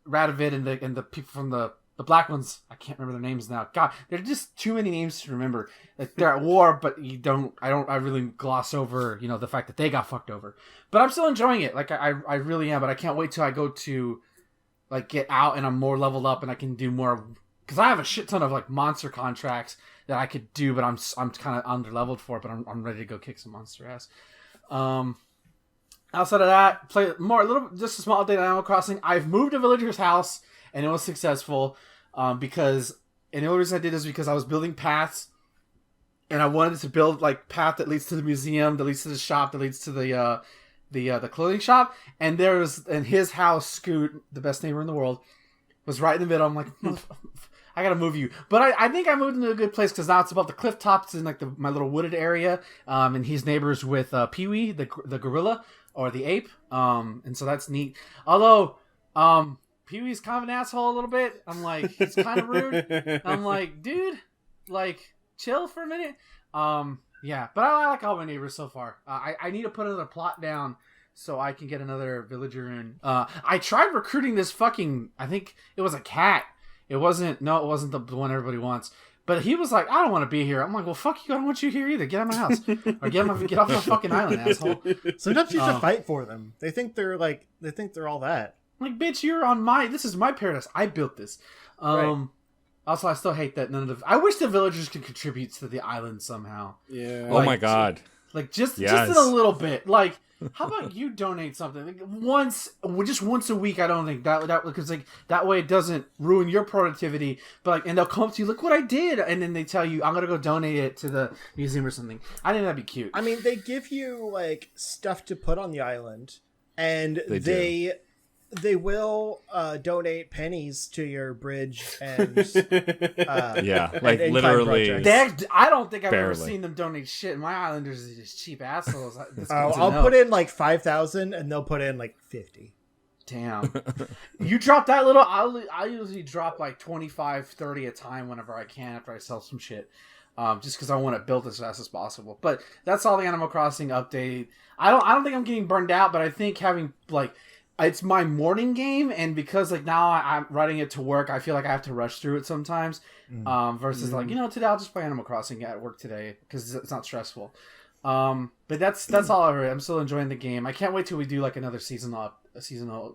Radovid, and the people from the black ones, I can't remember their names now. God, there are just too many names to remember. Like, they're at war, but I really gloss over, you know, the fact that they got fucked over. But I'm still enjoying it. Like I really am. But I can't wait till I go to like get out and I'm more leveled up and I can do more, because I have a shit ton of like monster contracts that I could do, but I'm kind of under-leveled for it, but I'm ready to go kick some monster ass. Outside of that, just a small update on Animal Crossing. I've moved a villager's house, and it was successful, because, and the only reason I did is because I was building paths, and I wanted to build like path that leads to the museum, that leads to the shop, that leads to the clothing shop, and his house, Scoot, the best neighbor in the world, was right in the middle. I'm like, I gotta move you. But I think I moved into a good place, because now it's above the cliff tops in like my little wooded area. And he's neighbors with Pee-wee, the gorilla, or the ape. And so that's neat. Although, Pee-wee's kind of an asshole a little bit. I'm like, he's kind of rude. I'm like, dude, like, chill for a minute. Yeah, but I like all my neighbors so far. I need to put another plot down so I can get another villager in. I tried recruiting this fucking, I think it was a cat. It wasn't the one everybody wants. But he was like, I don't want to be here. I'm like, well, fuck you. I don't want you here either. Get out of my house. Or get off my fucking island, asshole.
Sometimes you have to fight for them. They think they're all that.
I'm like, bitch, you're on this is my paradise. I built this.
Right.
Also, I still hate that I wish the villagers could contribute to the island somehow.
Yeah.
Oh my god.
Like, just in a little bit. Like, how about you donate something like once a week? I don't think that because like that way it doesn't ruin your productivity. But like, and they'll come up to you, look what I did, and then they tell you, I'm gonna go donate it to the museum or something. I think that'd be cute.
I mean, they give you like stuff to put on the island, and they will donate pennies to your bridge and
yeah, like
and
literally.
I don't think I've
barely
ever seen them donate shit. My islanders are just cheap assholes.
I'll put in like 5,000 and they'll put in like 50.
Damn. You drop that little, I usually drop like 25, 30 a time whenever I can after I sell some shit. Just because I want it built as fast as possible. But that's all the Animal Crossing update. I don't think I'm getting burned out, but I think having like, it's my morning game, and because like now I'm writing it to work, I feel like I have to rush through it sometimes. Versus like, today I'll just play Animal Crossing at work today because it's not stressful. But that's all I heard. I'm still enjoying the game. I can't wait till we do like another seasonal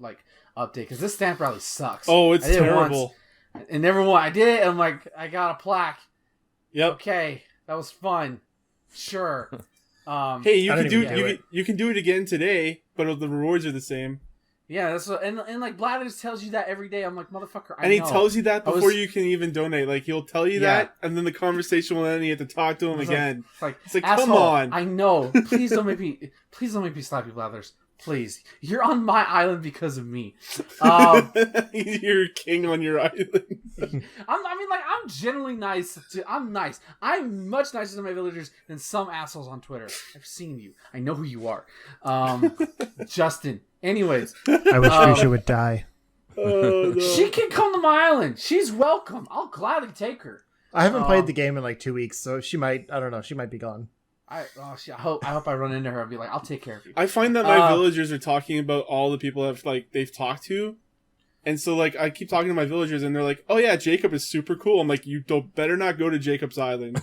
like update, because this stamp rally sucks.
Oh, it's terrible.
And everyone, I did it, and I'm like, I got a plaque.
Yep.
Okay, that was fun. Sure.
Hey, you can do it again today, but the rewards are the same.
Yeah, that's what, and like Blathers tells you that every day. I'm like, motherfucker, I know.
And he tells you that before you can even donate. Like, he'll tell you that, and then the conversation will end, and you have to talk to him again.
It's like,
come on.
I know. Please don't make me slap you, Blathers. Please, you're on my island because of me.
You're king on your island.
I'm generally nice. I'm nice. I'm much nicer to my villagers than some assholes on Twitter. I've seen you. I know who you are. Justin. Anyways.
I wish Risha would die.
Oh, no.
She can come to my island. She's welcome. I'll gladly take her.
I haven't played the game in like 2 weeks, so she might, I don't know, she might be gone.
I hope I run into her and be like, I'll take care of you.
I find that my villagers are talking about all the people they've talked to. And so, like, I keep talking to my villagers, and they're like, "Oh yeah, Jacob is super cool." I'm like, "You better not go to Jacob's island."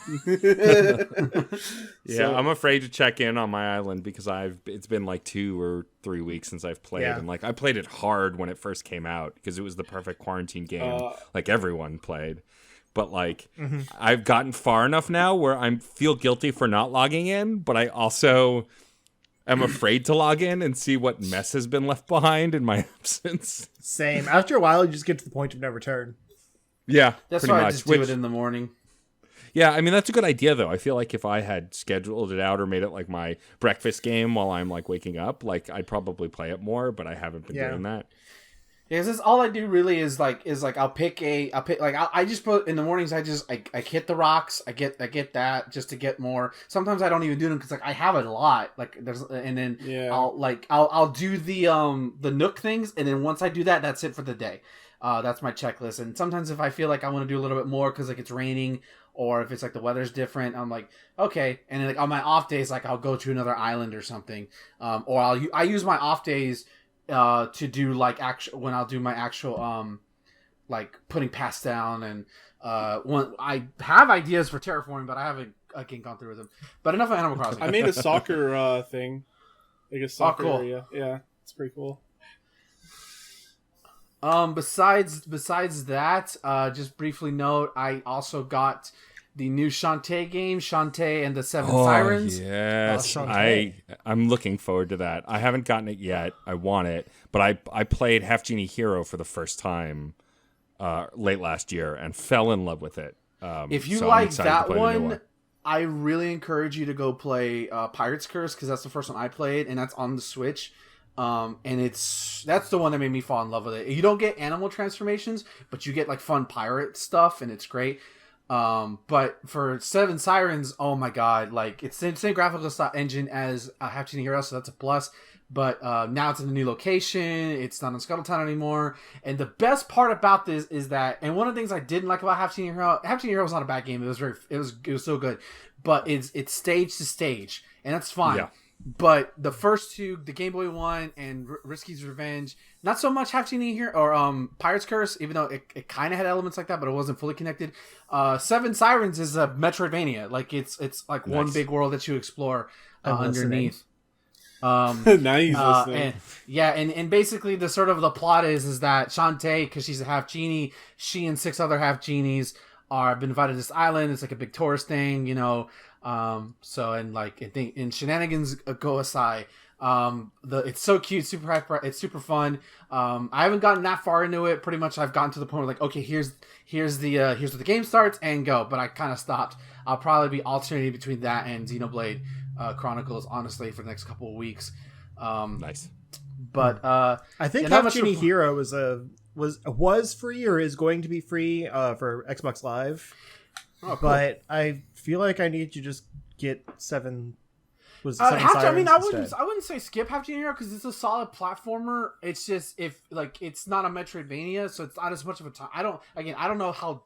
Yeah, I'm afraid to check in on my island because it's been like 2 or 3 weeks since I've played, and like I played it hard when it first came out because it was the perfect quarantine game, like everyone played. But like, I've gotten far enough now where I feel guilty for not logging in, but I also am afraid to log in and see what mess has been left behind in my absence.
Same. After a while, you just get to the point of no return.
Yeah,
that's why I just do it in the morning.
Yeah, I mean, that's a good idea, though. I feel like if I had scheduled it out or made it like my breakfast game while I'm like waking up, like I'd probably play it more, but I haven't been doing that.
Yeah, this all I do really is I'll pick I just put in the mornings. I hit the rocks. I get that just to get more. Sometimes I don't even do them because like I have a lot. Like there's and then I'll do the nook things, and then once I do that, that's it for the day. That's my checklist. And sometimes if I feel like I want to do a little bit more because like it's raining or if it's like the weather's different, I'm like okay. And then like on my off days, like I'll go to another island or something. Or I use my off days to do like when I'll do my actual like putting pass down and when I have ideas for terraforming, but I haven't gone through with them. But enough of Animal Crossing.
I made a soccer thing, like a soccer area. Yeah, it's pretty cool.
Besides that, just briefly note, I also got the new Shantae game, Shantae and the Seven Sirens.
Yes, I'm looking forward to that. I haven't gotten it yet. I want it, but I played Half Genie Hero for the first time late last year and fell in love with it.
If you like that one, I really encourage you to go play Pirate's Curse because that's the first one I played and that's on the Switch. And that's the one that made me fall in love with it. You don't get animal transformations, but you get like fun pirate stuff, and it's great. But for Seven Sirens, oh my god, like it's the same graphical style engine as Half Genie Hero, so that's a plus. But now it's in a new location. It's not in Scuttletown anymore. And the best part about this is that, and one of the things I didn't like about Half Genie Hero was not a bad game. It was so good, but it's stage to stage, and that's fine. Yeah. But the first two, the Game Boy one and Risky's Revenge, not so much Half Genie here or Pirate's Curse, even though it kind of had elements like that, but it wasn't fully connected. Seven Sirens is a Metroidvania, like it's like one big world that you explore underneath.
Nice.
And basically the sort of the plot is that Shantae, because she's a half genie, she and 6 other half genies are been invited to this island. It's like a big tourist thing, you know. And shenanigans go aside. It's so cute, it's super fun. I haven't gotten that far into it. Pretty much, I've gotten to the point where like, okay, here's where the game starts and go. But I kind of stopped. I'll probably be alternating between that and Xenoblade Chronicles, honestly, for the next couple of weeks.
Nice.
But
I think Half Genie Hero was free or is going to be free for Xbox Live. Oh, cool. But I feel like I need to just get Seven. I wouldn't say skip Half Genie Hero because it's a solid platformer. It's just it's not a Metroidvania, so it's not as much of a time. I don't know how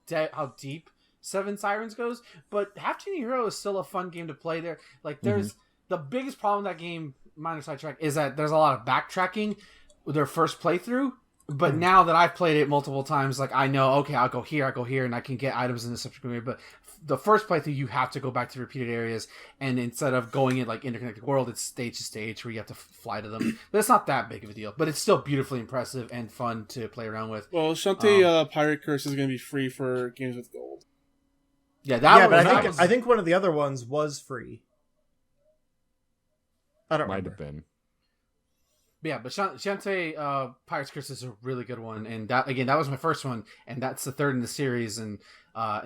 deep Seven Sirens goes, but Half Genie Hero is still a fun game to play. There, like there's the biggest problem with that game. Minor sidetrack is that there's a lot of backtracking with their first playthrough. But now that I've played it multiple times, like I know, okay, I'll go here, and I can get items in the subsequent area. But the first playthrough, you have to go back to repeated areas, and instead of going in like interconnected world, it's stage to stage where you have to fly to them. But it's not that big of a deal. But it's still beautifully impressive and fun to play around with.
Well, Shantae Pirate Curse is going to be free for games with gold.
Yeah, I think one of the other ones was free. I don't remember.
Might have been.
Yeah, but Shantae Pirate's Curse is a really good one, and that was my first one, and that's the third in the series, and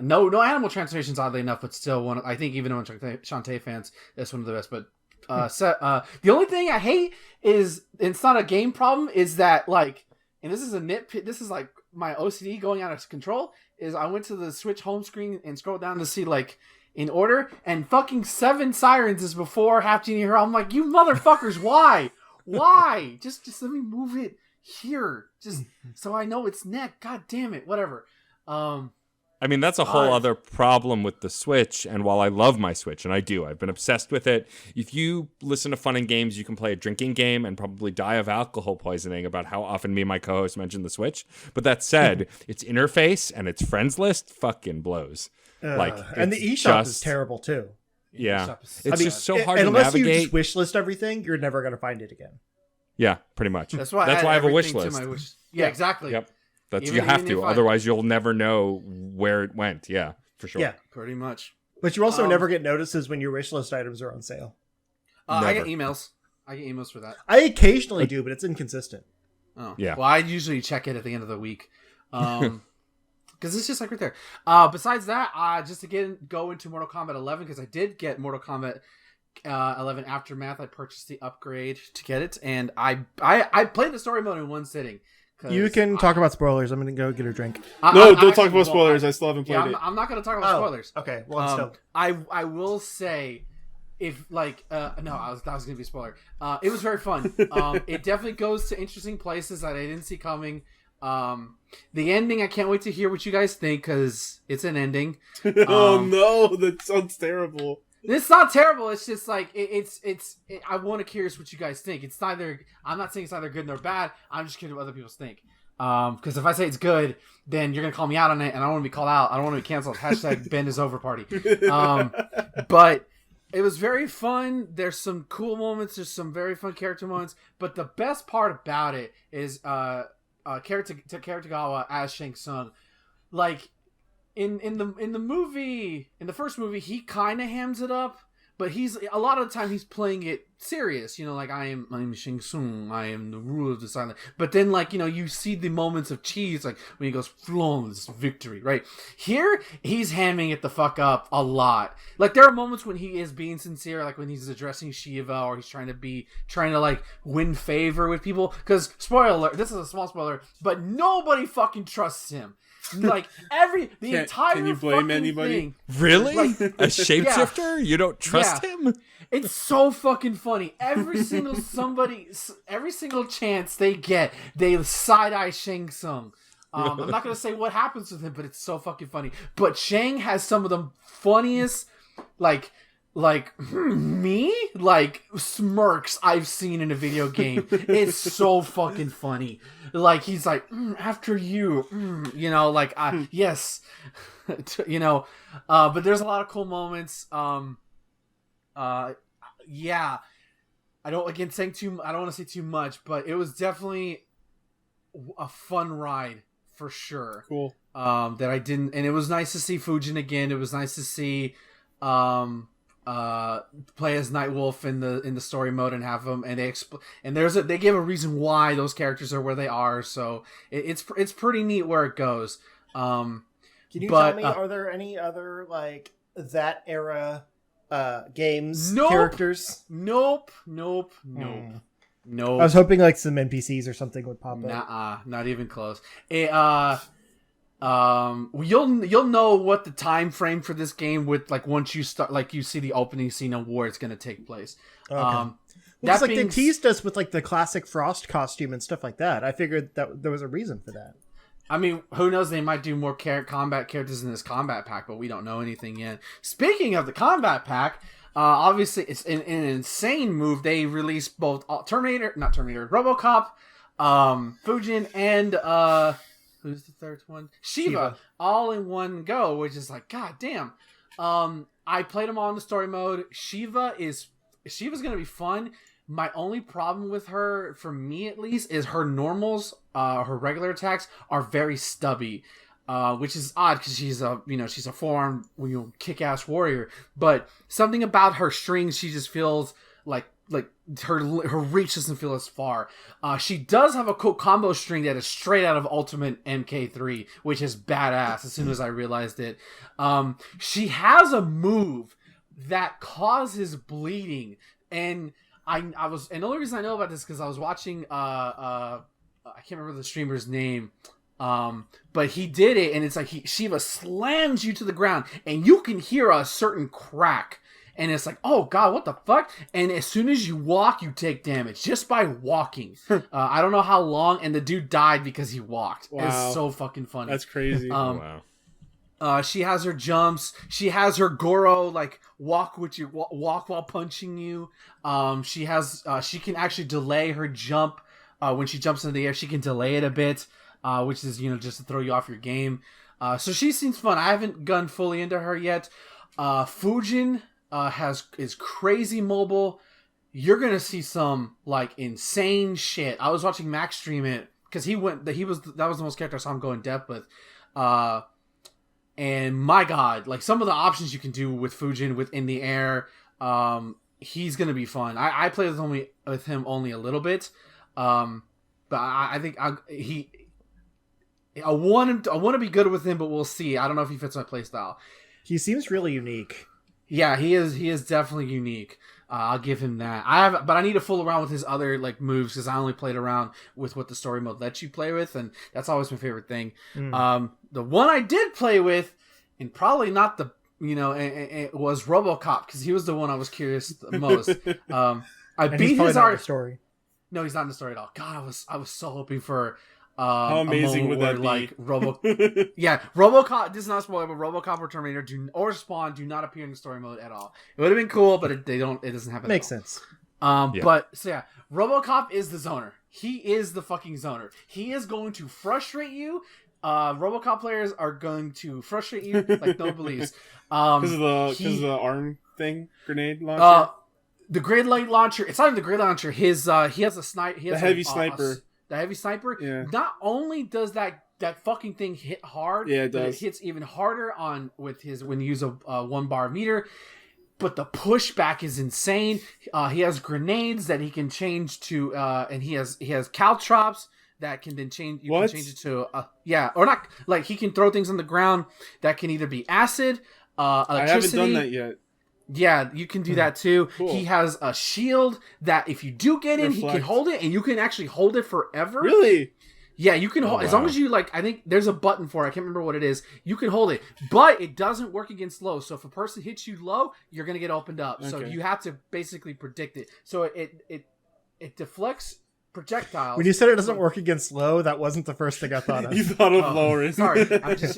no animal transformations, oddly enough, but still one. I think even among Shantae fans, that's one of the best. But The only thing I hate is, it's not a game problem, is that like, and this is a nitpick, this is like my OCD going out of control, is I went to the Switch home screen and scrolled down to see like in order, and fucking 7 sirens is before Half Genie Hero. I'm like, you motherfuckers, why? Why? Just let me move it here, just so I know it's neck. God damn it, whatever.
I mean, that's a whole other problem with the Switch, and while I love my Switch, and I do, I've been obsessed with it, if you listen to Fun and Games, you can play a drinking game and probably die of alcohol poisoning about how often me and my co-host mention the Switch. But that said, its interface and its friends list fucking blows.
And the eShop is terrible, too.
Yeah. It's just so hard to
unless
navigate.
Unless you just wish list everything, you're never going to find it again.
Yeah, pretty much.
That's why
I have a wish list.
Yeah, exactly.
Yep. You have to, otherwise you'll never know where it went. Yeah, for sure.
Yeah,
pretty much.
But you also never get notices when your wish list items are on sale.
I get emails. For that.
I occasionally do, but it's inconsistent.
Oh,
yeah.
Well, I usually check it at the end of the week, because it's just like right there. Besides that, just to go into Mortal Kombat 11, because I did get Mortal Kombat 11 Aftermath. I purchased the upgrade to get it, and I played the story mode in one sitting.
You can talk about spoilers. I'm going to go get a drink.
Don't talk about spoilers. I still haven't played it.
I'm not going to talk about spoilers.
Okay, well,
I will say, if like that was going to be a spoiler. It was very fun. It definitely goes to interesting places that I didn't see coming. The ending, I can't wait to hear what you guys think, because it's an ending.
Oh no, that sounds terrible.
It's not terrible. It's just like I want to curious what you guys think. It's neither. I'm not saying it's either good nor bad. I'm just curious what other people think. Because if I say it's good, then you're gonna call me out on it, and I don't want to be called out. I don't want to be canceled. Hashtag Ben is over party. But it was very fun. There's some cool moments. There's some very fun character moments. But the best part about it is Tagawa as Shang Tsung. Like, in the first movie, he kind of hams it up, but he's a lot of the time he's playing it serious. You know, like I'm Shang Tsung, I am the ruler of this island. But then, like, you know, you see the moments of cheese, like when he goes flawless victory. Right here, he's hamming it the fuck up a lot. Like, there are moments when he is being sincere, like when he's addressing Shiva, or he's trying to like win favor with people. Because spoiler alert, this is a small spoiler, but nobody fucking trusts him. Like entire
can you blame anybody?
Thing.
Really? Like, a shapeshifter? Yeah. You don't trust him?
It's so fucking funny. Every single chance they get, they side-eye Shang Tsung. I'm not gonna say what happens with him, but it's so fucking funny. But Shang has some of the funniest, like smirks I've seen in a video game. It's so fucking funny. Like, he's like, after you, you know, like, yes, you know, but there's a lot of cool moments. Yeah, I don't want to say too much, but it was definitely a fun ride for sure.
Cool.
That I didn't, and it was nice to see Fujin again. It was nice to see, play as Nightwolf in the story mode and have them, and they give a reason why those characters are where they are, so it's pretty neat where it goes.
Can you tell me, are there any other like that era games characters?
Nope. No.
I was hoping like some NPCs or something would pop up.
Not even close. You'll know what the time frame for this game with, like, once you start, like, you see the opening scene of where it's going to take place.
Okay. Because like they teased us with like the classic Frost costume and stuff like that. I figured that there was a reason for that.
I mean, who knows? They might do more combat characters in this combat pack, but we don't know anything yet. Speaking of the combat pack, obviously it's an insane move. They released both RoboCop, Fujin, and who's the third one? Shiva, all in one go, which is like, god damn. I played them all in the story mode. Shiva's gonna be fun. My only problem with her, for me at least, is her normals, her regular attacks are very stubby, which is odd because she's a forearm, kick-ass warrior. But something about her strings, she just feels like her reach doesn't feel as far. She does have a cool combo string that is straight out of Ultimate MK3, which is badass. As soon as I realized it, she has a move that causes bleeding. And I was, and the only reason I know about this because I was watching I can't remember the streamer's name, but he did it, and it's like Shiva slams you to the ground, and you can hear a certain crack, and it's like, oh god, what the fuck? And as soon as you walk, you take damage just by walking. I don't know how long, and the dude died because he walked.
Wow.
It's so fucking funny.
That's crazy.
Wow.
She has her jumps. She has her Goro like walk while punching you. She can actually delay her jump when she jumps into the air. She can delay it a bit, which is just to throw you off your game. So she seems fun. I haven't gone fully into her yet. Fujin is crazy mobile. You're gonna see some like insane shit. I was watching Max stream it because that was the most character I saw him go in depth with. And my god, like some of the options you can do with Fujin in the air, he's gonna be fun. I played with him only a little bit, but I think I want to be good with him, but we'll see. I don't know if he fits my playstyle.
He seems really unique.
Yeah, he is definitely unique. I'll give him that. But I need to fool around with his other like moves because I only played around with what the story mode lets you play with, and that's always my favorite thing. The one I did play with, and probably not it was RoboCop because he was the one I was curious the most. I beat his art
story.
No, he's not in the story at all. God, I was so hoping for.
How amazing would that be?
Like RoboCop. This is not a spoiler, but RoboCop or Terminator or Spawn do not appear in the story mode at all. It would have been cool, but it doesn't happen.
Makes sense.
But so yeah, RoboCop is the zoner. He is the fucking zoner. He is going to frustrate you. RoboCop players are going to frustrate you like no believes.
Because of the arm thing, grenade launcher.
The grenade light launcher. It's not even the grenade launcher. He has a sniper.
The heavy sniper.
The heavy sniper.
Yeah.
Not only does that fucking thing hit hard,
yeah, it does.
But it hits even harder when you use a 1 bar meter. But the pushback is insane. He has grenades that he can change to, and he has caltrops that can then change. You can change it to or not. Like he can throw things on the ground that can either be acid, electricity.
I haven't done that yet.
Yeah, you can do that too.
Cool.
He has a shield that if you do get in, he can hold it, and you can actually hold it forever.
Really?
Yeah, you can hold as long as you I think there's a button for it. I can't remember what it is. You can hold it, but it doesn't work against low. So if a person hits you low, you're gonna get opened up. Okay. So you have to basically predict it. So it deflects projectiles.
When you said it doesn't work against low, that wasn't the first thing I thought of.
You thought of lower.
Sorry,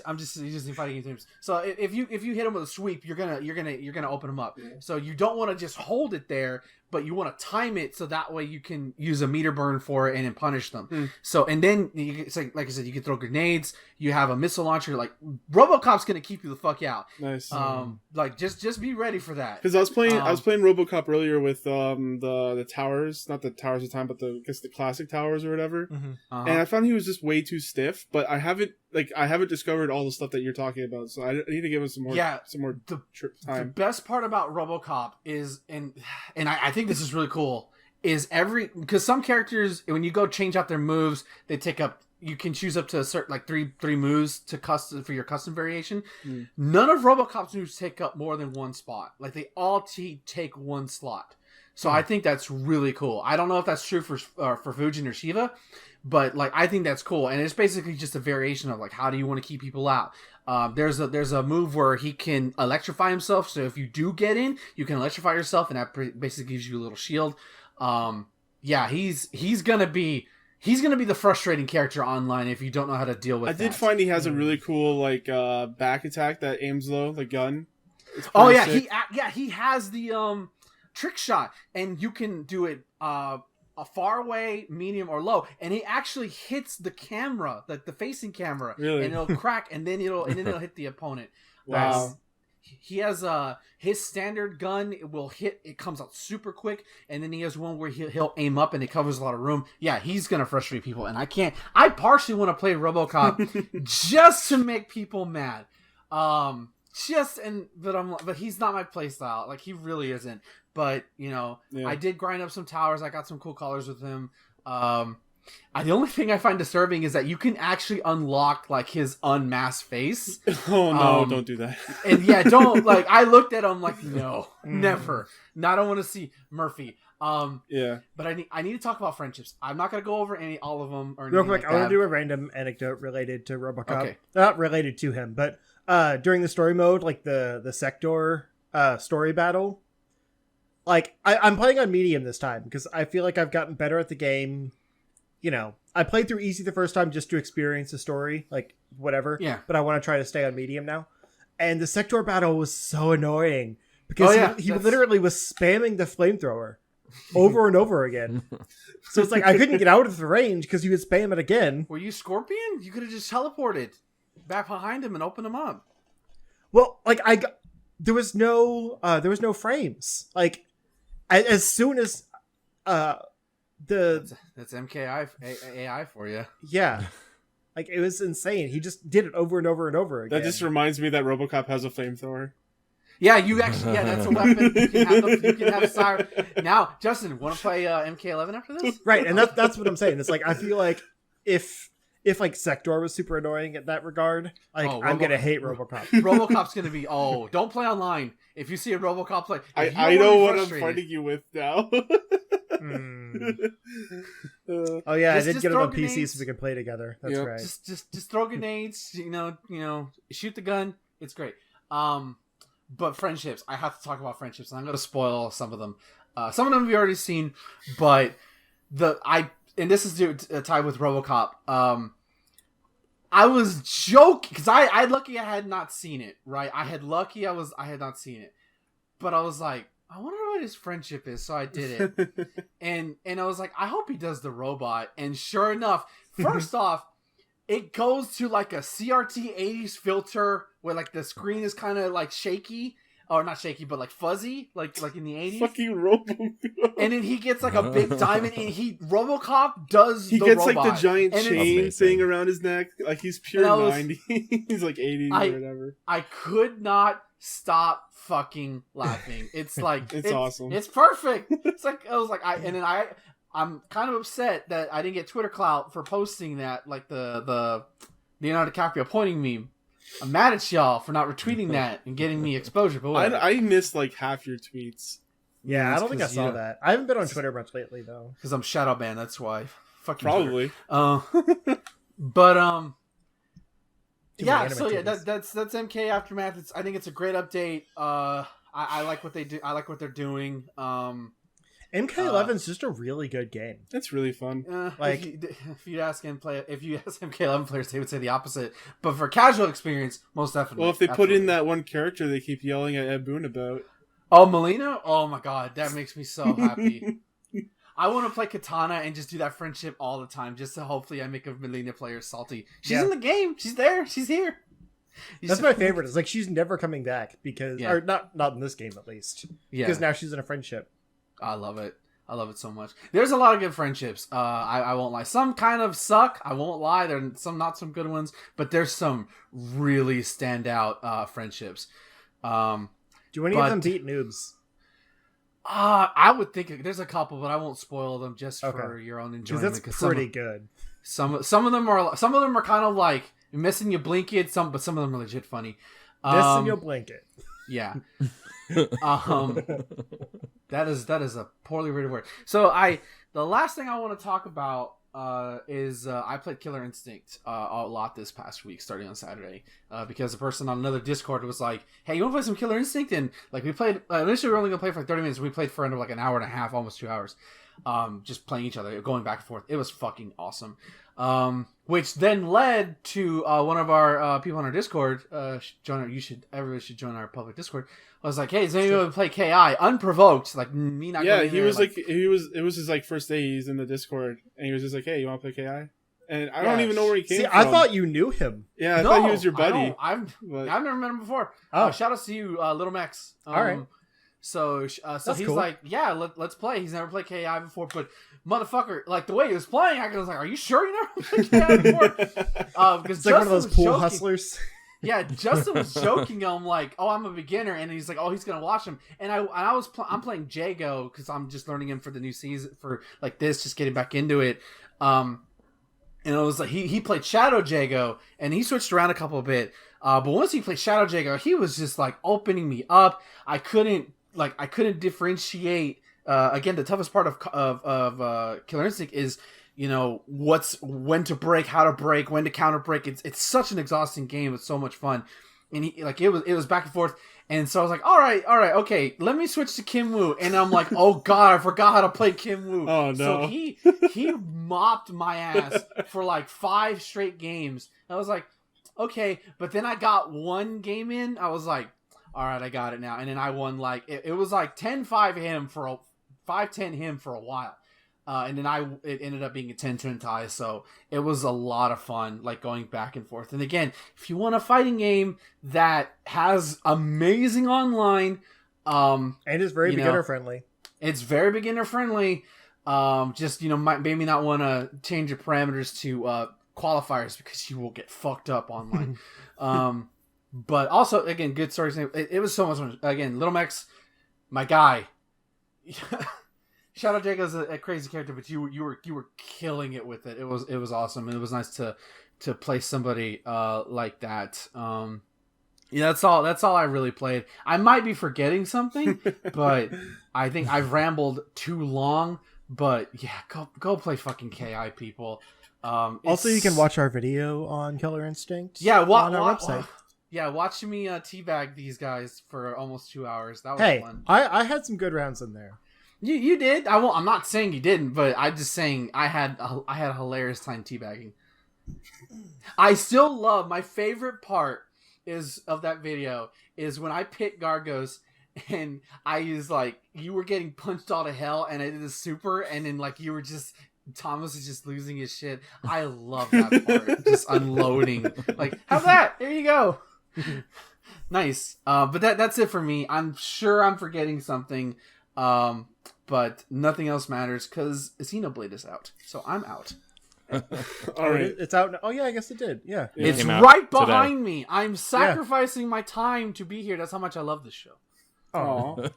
I'm just fighting games. So if you hit him with a sweep, you're gonna open him up. Yeah. So you don't want to just hold it there, but you want to time it so that way you can use a meter burn for it and then punish them. So and then it's like I said, you can throw grenades. You have a missile launcher. Like RoboCop's gonna keep you the fuck out.
Nice.
Like just be ready for that.
Because I was playing RoboCop earlier with the towers, not the towers of time, but the classic towers or whatever. And I found he was just way too stiff. But I haven't discovered all the stuff that you're talking about. So I need to give him some more time.
The best part about RoboCop is and I think this is really cool is because some characters when you go change out their moves they take up. You can choose up to a certain like three moves for your custom variation. None of RoboCop's moves take up more than one spot. Like they all take one slot. So I think that's really cool. I don't know if that's true for Fujin or Shiva, but like I think that's cool. And it's basically just a variation of like how do you want to keep people out. There's a move where he can electrify himself. So if you do get in, you can electrify yourself, and that basically gives you a little shield. He's gonna be the frustrating character online if you don't know how to deal with.
I did find he has a really cool like back attack that aims low, the gun.
Oh yeah, sick. He has the trick shot, and you can do it a far away, medium, or low, and he actually hits the camera, the facing camera,
really?
And it'll crack, and then it'll hit the opponent.
Wow.
He has his standard gun. It comes out super quick, and then he has one where he'll aim up and it covers a lot of room. Yeah, he's gonna frustrate people, and I partially want to play RoboCop just to make people mad. But he's not my playstyle. Like he really isn't. But I did grind up some towers. I got some cool colors with him. The only thing I find disturbing is that you can actually unlock like his unmasked face.
Oh no, don't do that.
And yeah, don't like. I looked at him like, no, never. No, I don't want to see Murphy.
Yeah,
but I need to talk about friendships. I'm not gonna go over all of them or
Real
anything
quick,
like
I want
that.
to do a random anecdote related to RoboCop.
Okay.
Not related to him, but during the story mode, like the sector story battle, like I'm playing on medium this time because I feel like I've gotten better at the game. You know, I played through easy the first time just to experience the story, like whatever.
Yeah.
But I want to try to stay on medium now. And the sector battle was so annoying because he literally was spamming the flamethrower over and over again. So it's like I couldn't get out of the range because he would spam it again.
Were you Scorpion? You could have just teleported back behind him and opened him up.
Well, like there was no frames. Like as soon as
that's MKI AI for you.
Yeah. Like it was insane. He just did it over and over and over again.
that just reminds me that RoboCop has a flamethrower.
Yeah, you actually. Yeah, that's a weapon. You can have a siren. Now, Justin, want to play MK11 after this?
Right, and that's what I'm saying. It's like I feel like if like Sector was super annoying at that regard, like I'm gonna hate RoboCop.
RoboCop's gonna be. Oh, don't play online. If you see a RoboCop play,
I know what I'm fighting you with now.
Oh yeah, I did get it on
grenades.
PC so we can play together. That's right.
Just throw grenades. You know, shoot the gun. It's great. But friendships, I have to talk about friendships, and I'm going to spoil some of them. Some of them we've already seen, but and this is tied with RoboCop. I was joking because I lucky I had not seen it. Right, I had not seen it, but I was like, I wonder what his friendship is, so I did it, and I was like, I hope he does the robot, and sure enough, first off. It goes to like a CRT 80s filter where like the screen is kind of like shaky, or not shaky, but like fuzzy, like in the 80s.
Fucking RoboCop.
And then he gets like a big diamond, and RoboCop does.
He
the
gets
robot.
like the giant
and
chain thing around his neck, like he's pure 90s. He's like 80s or whatever.
I could not stop fucking laughing. It's like
it's awesome.
It's perfect. It's like I'm kind of upset that I didn't get Twitter clout for posting that, like the Leonardo DiCaprio pointing meme. I'm mad at y'all for not retweeting that and getting me exposure. But
I missed like half your tweets.
Yeah, I don't think I saw that. I haven't been on Twitter much lately though.
Because I'm shadow banned. That's why. Fucking
probably.
But yeah. So yeah, that's MK Aftermath. I think it's a great update. I like what they do. I like what they're doing.
MK11 is just a really good game.
It's really fun.
Like
if you ask MK11 players, they would say the opposite. But for casual experience, most definitely.
Well, if they put in that one character they keep yelling at Ed Boon about.
Oh, Melina? Oh my god, that makes me so happy. I want to play Katana and just do that friendship all the time, just to hopefully I make a Melina player salty. She's in the game. She's there. She's here.
That's my favorite. It's like she's never coming back because, or not in this game at least. Yeah. Because now she's in a friendship.
I love it. I love it so much. There's a lot of good friendships. I won't lie. Some kind of suck. I won't lie. There's some not some good ones, but there's some really standout friendships.
Do any of them beat noobs?
I would think there's a couple, but I won't spoil them just for your own enjoyment.
Because that's pretty good.
Some of them are kind of like missing your blanket. But some of them are legit funny.
Missing your blanket.
Yeah. That is a poorly rated word. So the last thing I want to talk about is I played Killer Instinct a lot this past week, starting on Saturday, because a person on another Discord was like, "Hey, you want to play some Killer Instinct?" And like we played initially, we were only gonna play for like 30 minutes. We played for like an hour and a half, almost 2 hours, just playing each other, going back and forth. It was fucking awesome. Which then led to one of our people on our Discord. Everybody should join our public Discord. I was like, "Hey, does anyone play KI unprovoked?" Like me not.
Yeah, he was like, it was his like first day. He's in the Discord, and he was just like, "Hey, you want to play KI?" And I don't even know where he came from.
I thought you knew him.
Yeah, I thought he was your buddy.
I've never met him before. Shout out to you, Little Max.
All right.
So he's
cool.
like, yeah, let's play. He's never played KI before, but motherfucker, like the way he was playing, I was like, are you sure you never played KI before? Because
it's like one of those pool hustlers.
Yeah, Justin was joking. I'm like, oh, I'm a beginner, and he's like, oh, he's gonna watch him. And I'm playing Jago because I'm just learning him for the new season for like this, just getting back into it. And it was like he played Shadow Jago, and he switched around a couple bit. But once he played Shadow Jago, he was just like opening me up. I couldn't differentiate. Again, the toughest part of Killer Instinct is, you know, when to break, how to break, when to counter break. It's such an exhausting game. It's so much fun, and it was back and forth. And so I was like, all right, okay, let me switch to Kim Woo. And I'm like, oh god, I forgot how to play Kim Woo.
Oh no!
So he mopped my ass for like 5 straight games. I was like, okay, but then I got one game in. I was like, all right, I got it now. And then I won like it was like 10-5 him for 5-10 him for a while. And then it ended up being a 10-10 tie, so it was a lot of fun, like going back and forth. And again, if you want a fighting game that has amazing online,
and is very beginner friendly,
it's very beginner friendly. Just maybe not want to change your parameters to qualifiers because you will get fucked up online. But also, again, good stories. It was so much fun. Again, Little Mex, my guy. Shadow Jago's a crazy character, but you were killing it with it. It was awesome, and it was nice to play somebody like that. Yeah, that's all I really played. I might be forgetting something, but I think I've rambled too long. But yeah, go play fucking KI, people.
Also, you can watch our video on Killer Instinct.
Yeah,
on our website.
Yeah, watch me teabag these guys for almost 2 hours. That was fun.
I had some good rounds in there.
You did. I'm not saying you didn't, but I'm just saying I had a hilarious time teabagging. I still love my favorite part of that video is when I picked Gargos and I was like, you were getting punched all to hell, and I did a super, and then like Thomas is just losing his shit. I love that part, just unloading. Like, have that. There you go. Nice. But that's it for me. I'm sure I'm forgetting something. But nothing else matters because Xenoblade is out, so I'm out.
All right,
it's out. Oh yeah, I guess it did. Yeah,
it's right behind me. I'm sacrificing my time to be here. That's how much I love this show.
Oh.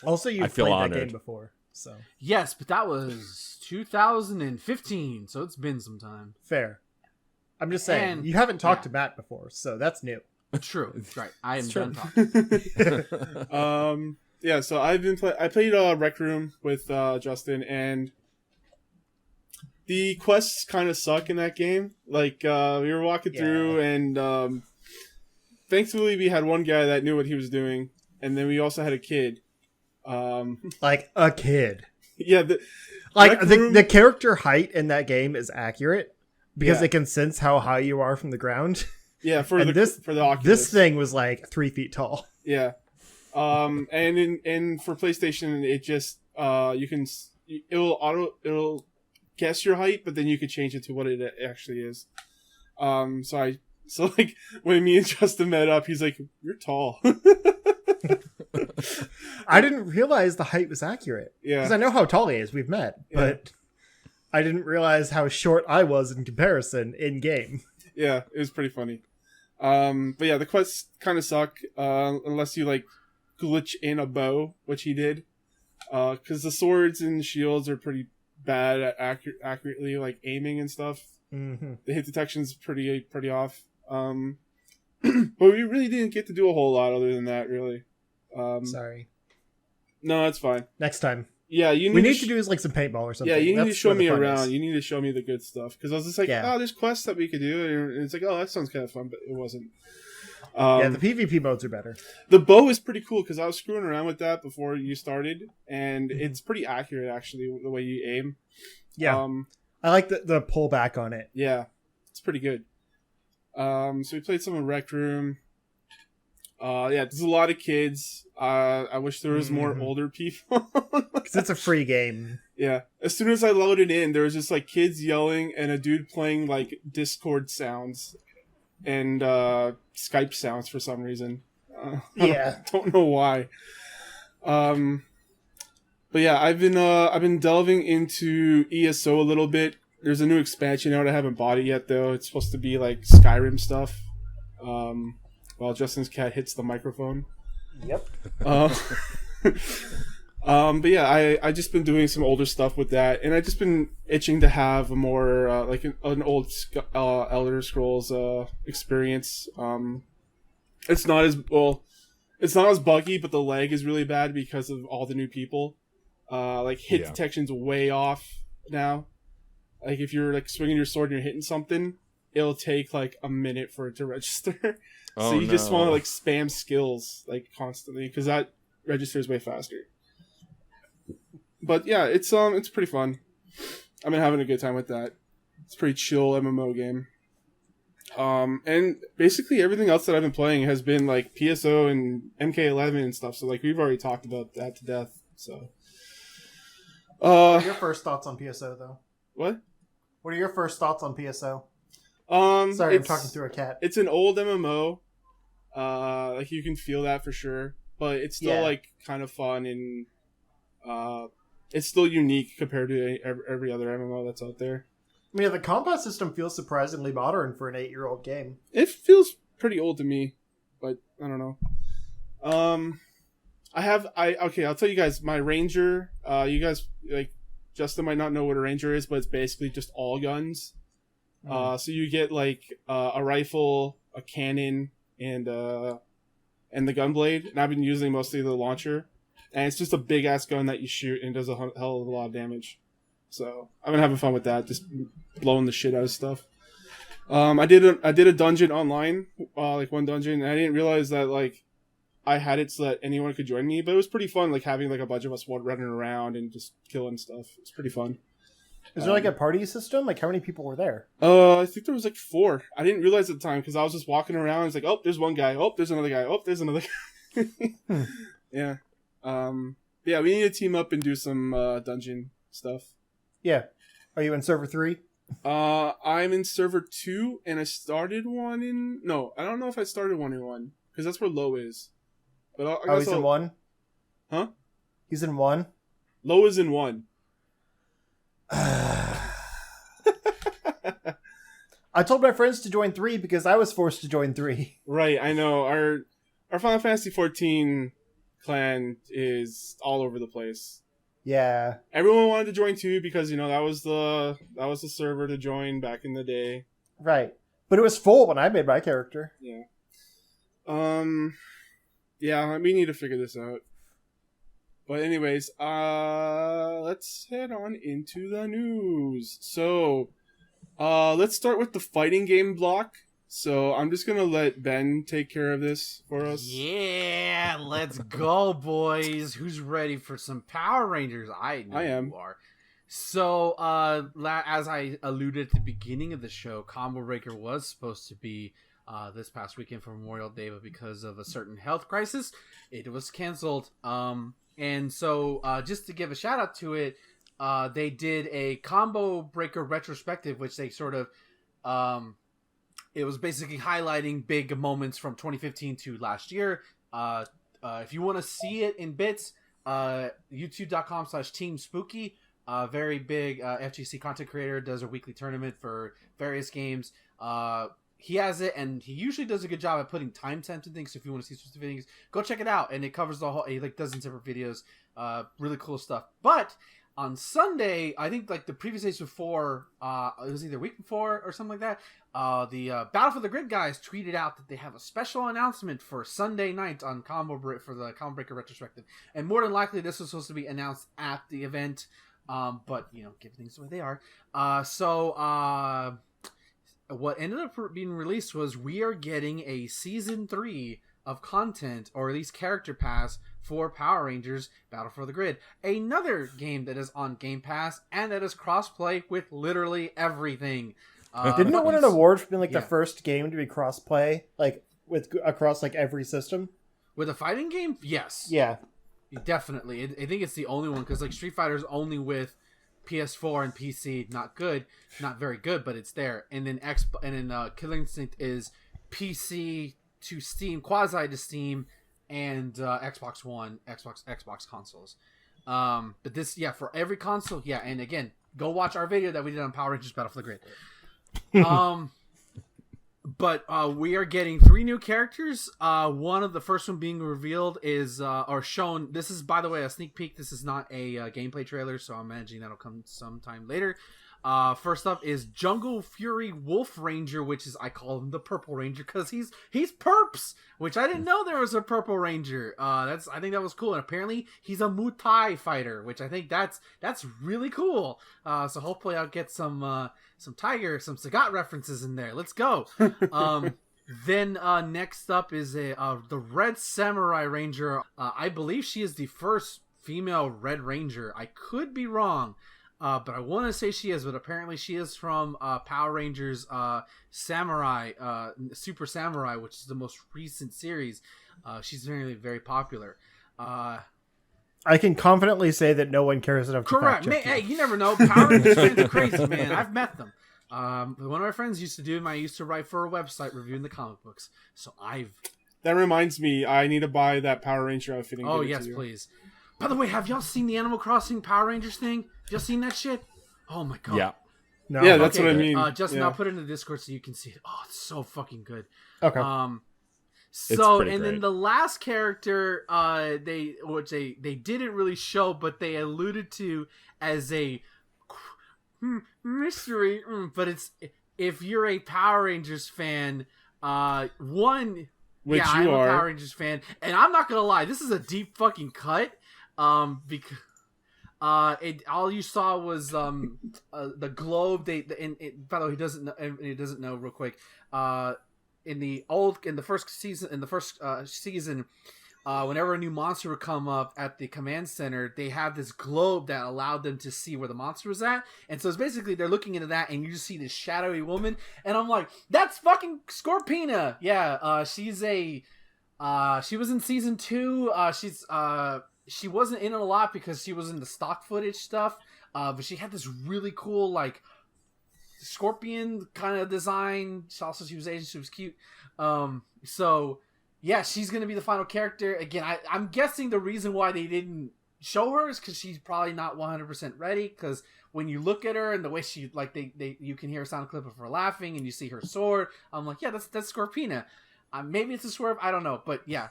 Also, you've played that game before, so
yes, but that was 2015, so it's been some time.
Fair. I'm just saying you haven't talked to Matt before, so that's new.
True. Right. I am done talking.
Yeah, so I played Rec Room with Justin, and the quests kind of suck in that game. Like, we were walking through, and thankfully we had one guy that knew what he was doing, and then we also had a kid.
Like a kid.
Yeah.
The character height in that game is accurate because it can sense how high you are from the ground.
Yeah, for the Oculus.
This thing was like 3 feet tall.
Yeah. And for PlayStation, it just it'll guess your height, but then you could change it to what it actually is. So like when me and Justin met up, he's like, "You're tall."
I didn't realize the height was accurate. Yeah, because I know how tall he is. We've met, but I didn't realize how short I was in comparison in game.
Yeah, it was pretty funny. But yeah, the quests kind of suck unless you like glitch in a bow, which he did, because the swords and shields are pretty bad at accurately like aiming and stuff. Mm-hmm. The hit detection's pretty off. But we really didn't get to do a whole lot other than that, really.
Sorry.
No, that's fine.
Next time.
Yeah,
we need to do is like some paintball or something.
Yeah, you need to show me around. You need to show me the good stuff, because I was just like, oh, there's quests that we could do, and it's like, oh, that sounds kind of fun, but it wasn't.
The PvP modes are better.
The bow is pretty cool because I was screwing around with that before you started, and it's pretty accurate actually the way you aim.
Yeah, I like the pullback on it.
Yeah, it's pretty good. So we played some in Rec Room. Yeah, there's a lot of kids. I wish there was more older people.
Because it's a free game.
Yeah. As soon as I loaded in, there was just like kids yelling and a dude playing like Discord sounds and Skype sounds for some reason. I don't know why. But yeah, I've been delving into ESO a little bit. There's a new expansion out. I haven't bought it yet though. It's supposed to be like Skyrim stuff. While Justin's cat hits the microphone.
Yep.
But yeah, I just been doing some older stuff with that, and I just been itching to have a more like an old Elder Scrolls experience. It's not as it's not as buggy, but the lag is really bad because of all the new people. Like hit detection's way off now. Like if you're like swinging your sword and you're hitting something, it'll take like a minute for it to register. So you just want to like spam skills like constantly because that registers way faster. But yeah, it's pretty fun. I've been having a good time with that. It's a pretty chill MMO game. And basically everything else that I've been playing has been like PSO and MK11 and stuff. So like we've already talked about that to death. So,
what are your first thoughts on PSO though?
What?
What are your first thoughts on PSO? Sorry, I'm talking through a cat.
It's an old MMO. Like you can feel that for sure, but it's still like kind of fun and it's still unique compared to every other MMO that's out there.
I mean, the combat system feels surprisingly modern for an 8-year-old game.
It feels pretty old to me, but I don't know. I'll tell you guys my ranger. You guys like Justin might not know what a ranger is, but it's basically just all guns. So you get like a rifle, a cannon, and the gunblade. And I've been using mostly the launcher, and it's just a big ass gun that you shoot and does a hell of a lot of damage. So I've been having fun with that, just blowing the shit out of stuff. I did a dungeon online, like one dungeon, and I didn't realize that like I had it so that anyone could join me. But it was pretty fun, like having like a bunch of us running around and just killing stuff. It's pretty fun.
Is there like a party system? Like how many people were there?
I think there was like 4. I didn't realize at the time because I was just walking around. It's like, oh, there's one guy. Oh, there's another guy. Oh, there's another guy. Yeah. Yeah, we need to team up and do some dungeon stuff.
Yeah. Are you in server 3?
I'm in server 2, and I started one in... No, I don't know if I started one in 1, because that's where Low is. But
he's in 1?
Huh?
He's in 1?
Low is in 1.
I told my friends to join 3 because I was forced to join 3.
Right, I know. Our Final Fantasy 14 clan is all over the place.
Yeah.
Everyone wanted to join 2 because, you know, that was the server to join back in the day.
Right. But it was full when I made my character.
Yeah. Yeah, we need to figure this out. But anyways, let's head on into the news. So, let's start with the fighting game block. So I'm just gonna let Ben take care of this for us.
Yeah, let's go, boys. Who's ready for some Power Rangers? I am. You are. So, as I alluded at the beginning of the show, Combo Breaker was supposed to be this past weekend for Memorial Day, but because of a certain health crisis, it was canceled. And so, just to give a shout out to it, they did a Combo Breaker retrospective, which they sort of, it was basically highlighting big moments from 2015 to last year. If you want to see it in bits, youtube.com/Team Spooky, very big FGC content creator, does a weekly tournament for various games. He has it, and he usually does a good job at putting timestamps and things. So if you want to see specific things, go check it out. And it covers the whole. He like does in separate videos. Really cool stuff. But on Sunday, I think like the previous days before, it was either week before or something like that. The Battle for the Grid guys tweeted out that they have a special announcement for Sunday night on for the Combo Breaker retrospective, and more than likely this was supposed to be announced at the event. But you know, give things the way they are. What ended up being released was we are getting a season 3 of content, or at least character pass, for Power Rangers Battle for the Grid. Another game that is on Game Pass and that is cross-play with literally everything.
Didn't it win an award for being like the first game to be cross-play, like with across like every system?
With a fighting game? Yes.
Yeah.
Definitely. I think it's the only one, because like Street Fighter's only with PS4 and PC. Not very good, but it's there. And then Killer Instinct is PC to Steam, quasi to Steam, and Xbox One, Xbox consoles. But this, for every console, and again, go watch our video that we did on Power Rangers Battle for the Grid. But we are getting 3 new characters. The first one being revealed is or shown. This is, by the way, a sneak peek. This is not a gameplay trailer, so I'm imagining that'll come sometime later. First up is Jungle Fury Wolf Ranger, which is, I call him the Purple Ranger because he's perps, which I didn't know there was a Purple Ranger. I think that was cool, and apparently he's a Muay Thai fighter, which I think that's really cool. So hopefully I'll get some Tiger, some Sagat references in there. Let's go. Then next up is the Red Samurai Ranger. I believe she is the first female Red Ranger. I could be wrong. But I want to say she is, but apparently she is from Power Rangers Samurai, Super Samurai, which is the most recent series. She's very, very popular.
I can confidently say that no one cares enough to
Correct.
fact check
Hey, you never know. Power Rangers fans are crazy, man. I've met them. One of my friends used to do them. I used to write for a website reviewing the comic books. So
That reminds me, I need to buy that Power Ranger outfit.
Oh, yes, please. By the way, have y'all seen the Animal Crossing Power Rangers thing? Y'all seen that shit? Oh my god.
Yeah.
No. Yeah, that's what I mean.
Justin, I'll put it in the Discord so you can see it. Oh, it's so fucking good.
Okay.
Then the last character, they didn't really show, but they alluded to as a mystery. But it's, if you're a Power Rangers fan, I'm a Power Rangers fan, and I'm not gonna lie, this is a deep fucking cut. Because all you saw was the globe. By the way, he doesn't know real quick. In the first season, whenever a new monster would come up at the command center, they have this globe that allowed them to see where the monster was at. And so it's basically they're looking into that, and you just see this shadowy woman, and I'm like, that's fucking Scorpina. Yeah, she was in season 2. She wasn't in it a lot because she was in the stock footage stuff, but she had this really cool, like, scorpion kind of design. She was Asian, she was cute. So, yeah, she's going to be the final character. Again, I'm guessing the reason why they didn't show her is because she's probably not 100% ready, because when you look at her and the way she, like, you can hear a sound clip of her laughing and you see her sword, I'm like, yeah, that's Scorpina. Maybe it's a swerve, I don't know, but yeah.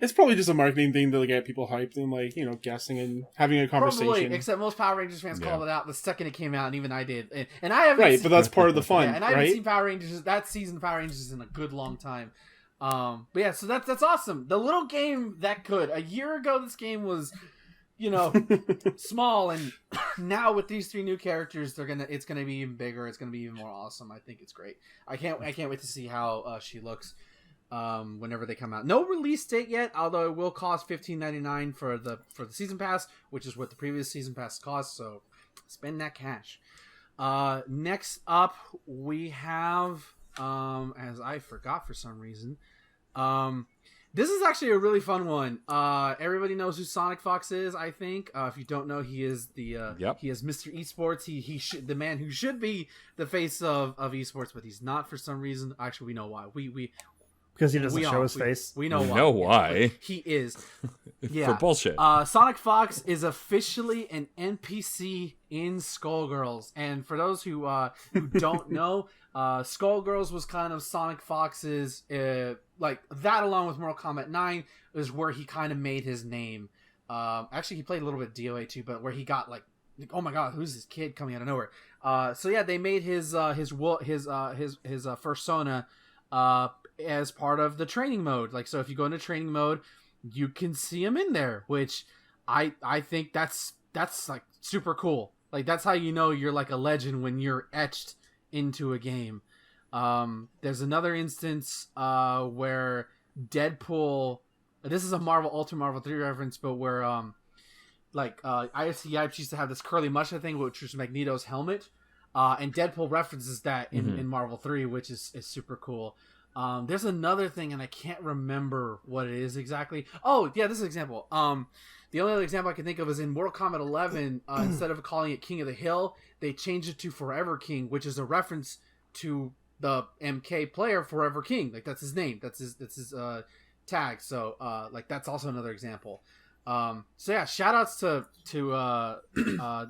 It's probably just a marketing thing to get people hyped and, like, guessing and having a conversation.
Probably, except most Power Rangers fans called it out the second it came out, and even I did. And I haven't
but that's part of the fun,
and I haven't seen Power Rangers, that season of Power Rangers in a good long time. But yeah, so that's awesome. The little game that could. A year ago, this game was, small, and now with these 3 new characters, it's gonna be even bigger. It's gonna be even more awesome. I think it's great. I can't wait to see how she looks. Whenever they come out. No release date yet, although it will cost $15.99 for the season pass, which is what the previous season pass cost, so spend that cash. Next up, we have, as I forgot for some reason, this is actually a really fun one. Everybody knows who Sonic Fox is, I think. If you don't know, he is he is Mr. Esports. He should, the man who should be the face of esports, but he's not for some reason. Actually, we know why.
Because he doesn't show his face.
We know why.
We know why.
He is. Yeah.
For bullshit.
Sonic Fox is officially an NPC in Skullgirls. And for those who don't know, Skullgirls was kind of Sonic Fox's, like, that along with Mortal Kombat 9 is where he kind of made his name. Actually, he played a little bit of DOA too, but where he got, like, oh my god, who's this kid coming out of nowhere? So yeah, they made his persona as part of the training mode. Like, so if you go into training mode, you can see him in there, which I think that's like super cool. Like, that's how you know you're like a legend, when you're etched into a game. There's another instance where Deadpool, this is a Marvel Ultimate Marvel 3 reference, but where ISC Yipes used to have this curly mustache thing, which was Magneto's helmet, and Deadpool references that in Marvel 3, which is super cool. There's another thing, and I can't remember what it is exactly. Oh, yeah, this is an example. The only other example I can think of is in Mortal Kombat 11, instead of calling it King of the Hill, they changed it to Forever King, which is a reference to the MK player Forever King. Like, that's his name. That's his tag. So, like, that's also another example. So yeah, shout outs to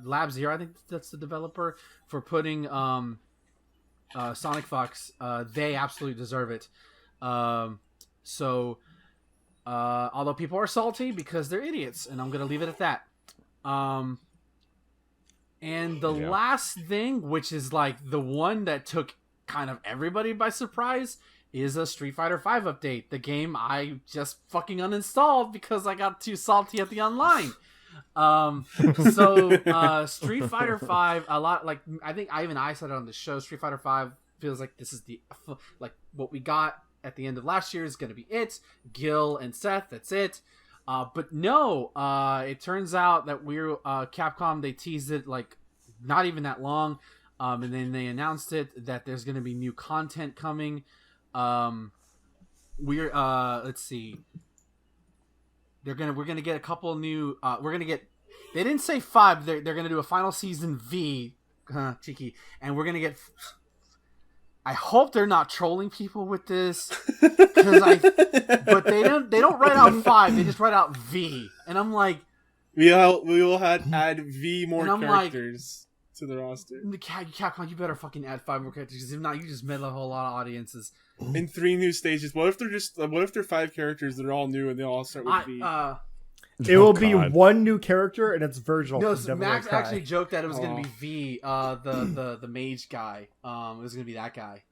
Lab Zero, I think that's the developer, for putting Sonic Fox, they absolutely deserve it. So although people are salty because they're idiots, and I'm gonna leave it at that. And the last thing, which is like the one that took kind of everybody by surprise, is a Street Fighter V update. The game I just fucking uninstalled because I got too salty at the online. Street Fighter V, a lot, like, I think I said it on the show, Street Fighter V feels like this is the, like, what we got at the end of last year is going to be it. Gil and Seth, that's it. But no, it turns out that Capcom, they teased it, like, not even that long, and then they announced it, that there's going to be new content coming. Let's see. We're gonna get a couple new. They didn't say 5. They're gonna do a final season V, cheeky, and we're gonna get. I hope they're not trolling people with this, but they don't write out 5. They just write out V, and I'm like,
we will add V more characters to the roster.
Capcom, you better fucking add 5 more characters, because if not, you just meddle a whole lot of audiences.
In 3 new stages. What if they're 5 characters that are all new and they all start with V?
It will be one new character, and it's Virgil.
No, so Max actually joked that it was going to be V, the mage guy. It was going to be that guy.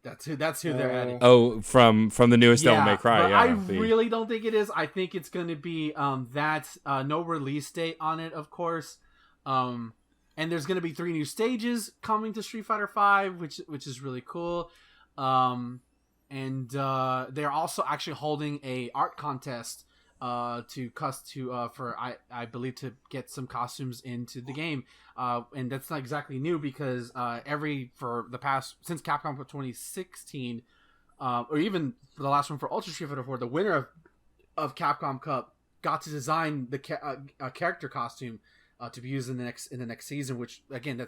That's who they're adding.
Oh, from the newest Devil May Cry.
But
yeah,
I really don't think it is. I think it's going to be no release date on it, of course. And there's going to be 3 new stages coming to Street Fighter V, which is really cool. And they're also actually holding a art contest I believe to get some costumes into the game, and that's not exactly new because since Capcom for 2016, or even for the last one for Ultra Street Fighter 4, the winner of Capcom Cup got to design the character costume to be used in the next season, which again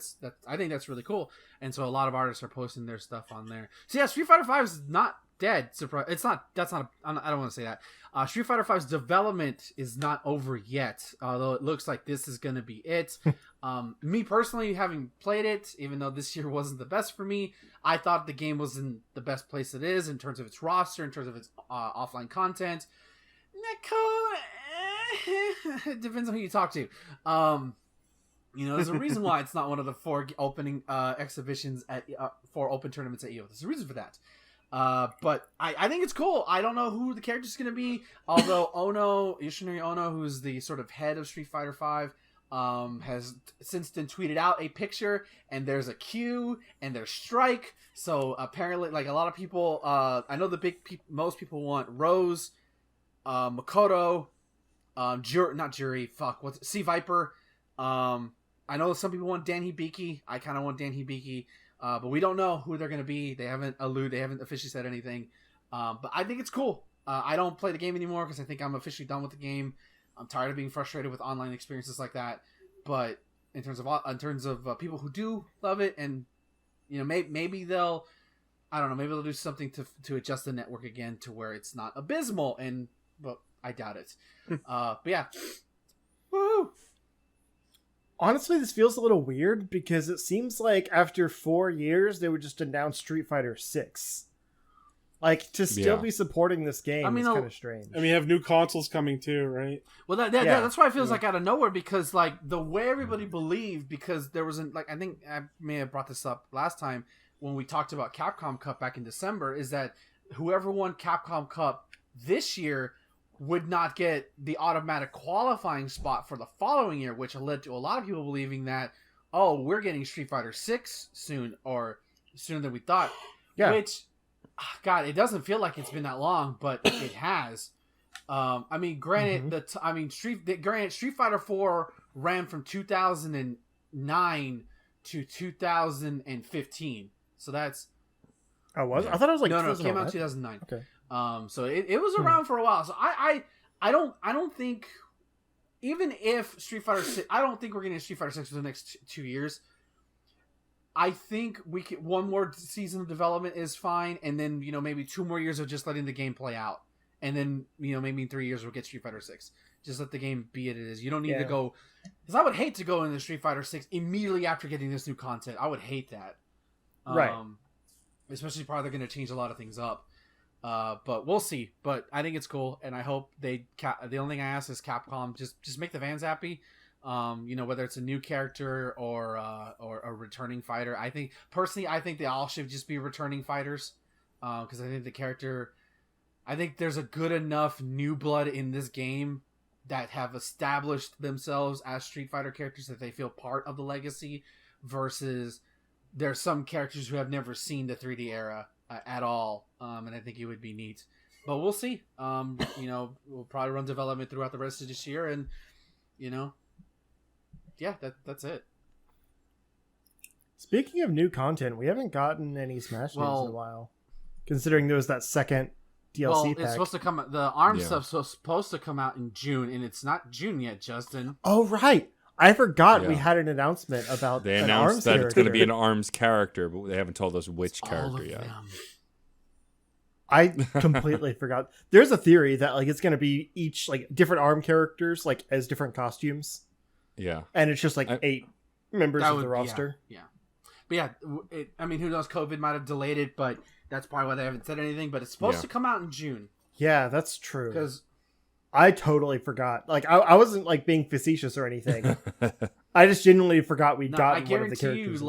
I think that's really cool, and so a lot of artists are posting their stuff on there. So yeah, Street Fighter V is not dead. Surprise! It's not. That's not. I don't want to say that. Street Fighter V's development is not over yet, although it looks like this is going to be it. Me personally, having played it, even though this year wasn't the best for me, I thought the game was in the best place it is in terms of its roster, in terms of its offline content. It depends on who you talk to. There's a reason why it's not one of the 4 opening exhibitions at 4 open tournaments at EO. There's a reason for that. But I think it's cool. I don't know who the character's going to be, although Yoshinori Ono, who's the sort of head of Street Fighter V, has since then tweeted out a picture, and there's a Q, and there's Strike, so apparently, like, a lot of people, I know most people want Rose, Makoto, Sea Viper, I know some people want Dan Hibiki, I kind of want Dan Hibiki, but we don't know who they're going to be. They haven't officially said anything. But I think it's cool. I don't play the game anymore because I think I'm officially done with the game. I'm tired of being frustrated with online experiences like that. But in terms of people who do love it, and maybe they'll do something to adjust the network again to where it's not abysmal. But I doubt it. But yeah, woo.
Honestly, this feels a little weird because it seems like after 4 years, they would just announce Street Fighter 6. Like, to still be supporting this game is kind of strange.
I mean, you have new consoles coming too, right?
Well, that's why it feels like out of nowhere, because, like, the way everybody believed, because there wasn't, like, I think I may have brought this up last time when we talked about Capcom Cup back in December, is that whoever won Capcom Cup this year would not get the automatic qualifying spot for the following year, which led to a lot of people believing that, we're getting Street Fighter 6 soon, or sooner than we thought. Yeah. Which, God, it doesn't feel like it's been that long, but it has. I mean, granted, Street Fighter 4 ran from 2009 to 2015, so that's.
Oh, was it? I thought it was like
no, it came out in 2009.
Okay.
So it was around for a while. So I don't think, even if Street Fighter 6, I don't think we're getting a Street Fighter 6 for the next 2 years. I think we could, one more season of development is fine, and then maybe 2 more years of just letting the game play out, and then maybe in 3 years we'll get Street Fighter 6. Just let the game be it is. You don't need to go, because I would hate to go into Street Fighter 6 immediately after getting this new content. I would hate that.
Right.
Especially probably they're going to change a lot of things up. But we'll see. But I think it's cool, and I hope the only thing I ask is Capcom just make the fans happy. Whether it's a new character or a returning fighter. I think they all should just be returning fighters. Because I think there's a good enough new blood in this game that have established themselves as Street Fighter characters that they feel part of the legacy, versus there's some characters who have never seen the 3D era at all, and I think it would be neat. But we'll see. We'll probably run development throughout the rest of this year, and that's it.
Speaking of new content, we haven't gotten any Smash news in a while. Considering there was that second DLC pack.
It's supposed to come. The ARMS stuff's supposed to come out in June, and it's not June yet, Justin.
Oh right, I forgot we had an announcement about.
They announced that it's going to be an ARMS character, but they haven't told us which character yet.
I completely forgot. There's a theory that it's going to be each different ARM characters as different costumes.
Yeah,
and it's just 8 members of the roster.
Yeah. But who knows? COVID might have delayed it, but that's probably why they haven't said anything. But it's supposed to come out in June.
Yeah, that's true.
Because
I totally forgot. I wasn't being facetious or anything. I just genuinely forgot we'd gotten one of the characters.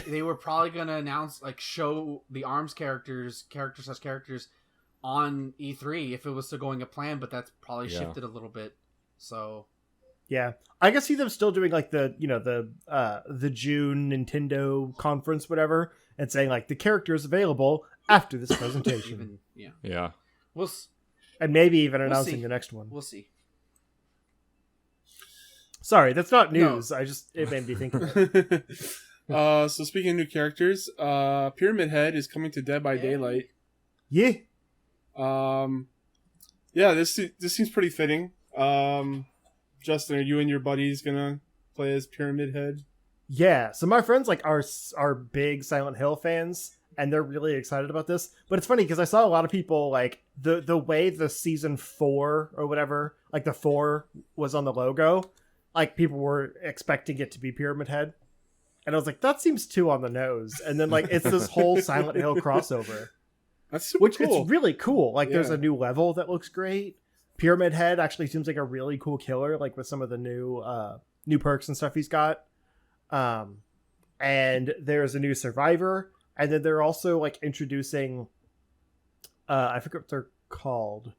They were probably gonna announce show the ARMS characters on E3 if it was still going a plan, but that's probably shifted a little bit. So.
Yeah, I can see them still doing the June Nintendo conference, whatever, and saying the character is available after this presentation.
Yeah.
And maybe even announcing the next one.
We'll see.
Sorry, that's not news. No. It made me think of it.
So speaking of new characters, Pyramid Head is coming to Dead by Daylight.
Yeah.
This seems pretty fitting. Justin, are you and your buddies gonna play as Pyramid Head?
Yeah, so my friends are big Silent Hill fans, and they're really excited about this. But it's funny because I saw a lot of people the way the season 4 or whatever, the 4 was on the logo, people were expecting it to be Pyramid Head, and I was like, that seems too on the nose. And then it's this whole Silent Hill crossover,
that's super cool.
It's really cool. There's a new level that looks great. Pyramid Head actually seems like a really cool killer, with some of the new perks and stuff he's got. And there's a new survivor, and then they're also introducing I forget what they're called,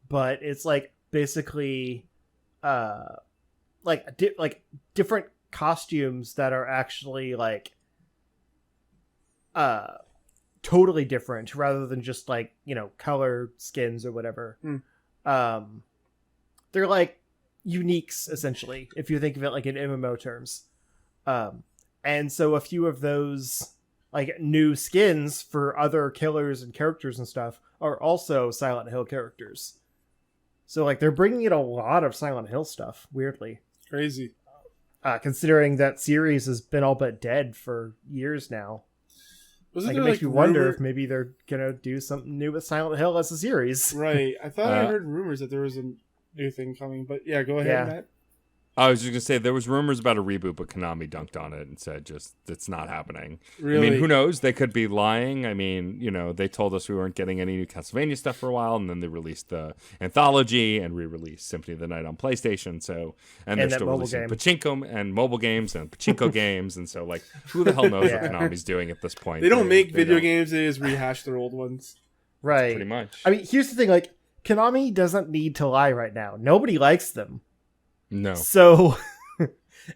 but it's basically different costumes that are actually totally different rather than just color skins or whatever. They're uniques essentially, if you think of it in MMO terms. And so a few of those new skins for other killers and characters and stuff are also Silent Hill characters. So they're bringing in a lot of Silent Hill stuff, weirdly.
Crazy.
Considering that series has been all but dead for years now.
Wasn't
it makes you wonder if maybe they're gonna do something new with Silent Hill as a series.
Right. I thought I heard rumors that there was a new thing coming, but yeah, go ahead, Matt.
I was just gonna say there was rumors about a reboot, but Konami dunked on it and said it's not happening.
Really?
I mean, who knows? They could be lying. I mean, they told us we weren't getting any new Castlevania stuff for a while, and then they released the anthology and re-released Symphony of the Night on PlayStation. So and they're still releasing pachinko and mobile games and pachinko games, and so who the hell knows what Konami's doing at this point?
They don't make video games; they just rehash their old ones.
Right.
Pretty much.
I mean, here's the thing: Konami doesn't need to lie right now. Nobody likes them.
No.
So,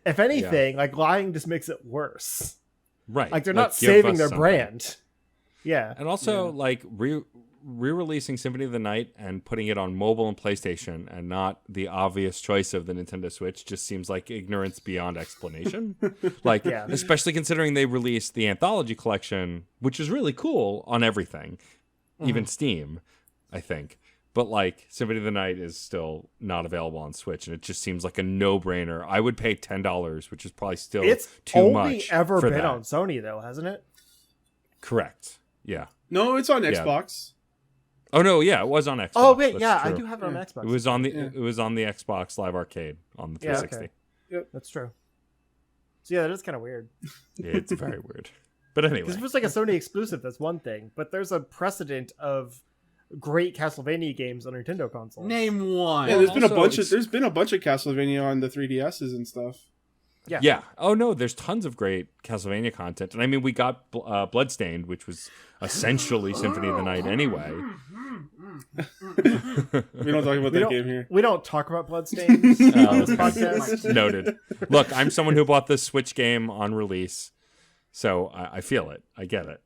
if anything, lying just makes it worse.
Right.
They're not saving their brand. Yeah.
And also, re-releasing Symphony of the Night and putting it on mobile and PlayStation and not the obvious choice of the Nintendo Switch just seems like ignorance beyond explanation. Especially considering they released the Anthology Collection, which is really cool on everything, even Steam, I think. But Symphony of the Night is still not available on Switch, and it just seems like a no-brainer. I would pay $10, which is probably still too much.
It's only ever been on Sony, though, hasn't it?
Correct. Yeah.
No, it's on Xbox.
Oh no, yeah, it was on Xbox.
Oh wait,
That's true.
I do have it on Xbox.
It was on the Xbox Live Arcade on the 360.
Yep, that's true. So yeah, that is kind of weird.
It's very weird. But anyway,
Because if it was like a Sony exclusive, that's one thing. But there's a precedent of great Castlevania games on Nintendo consoles.
Name one.
Yeah, there's been a
Also,
bunch of Castlevania on the 3DSs and stuff.
Yeah.
Oh no, there's tons of great Castlevania content, and I mean, we got Bloodstained, which was essentially Symphony of the Night anyway.
We don't talk about that game here.
We don't talk about Bloodstains on this podcast.
Noted. Look, I'm someone who bought this Switch game on release, so I feel it. I get it.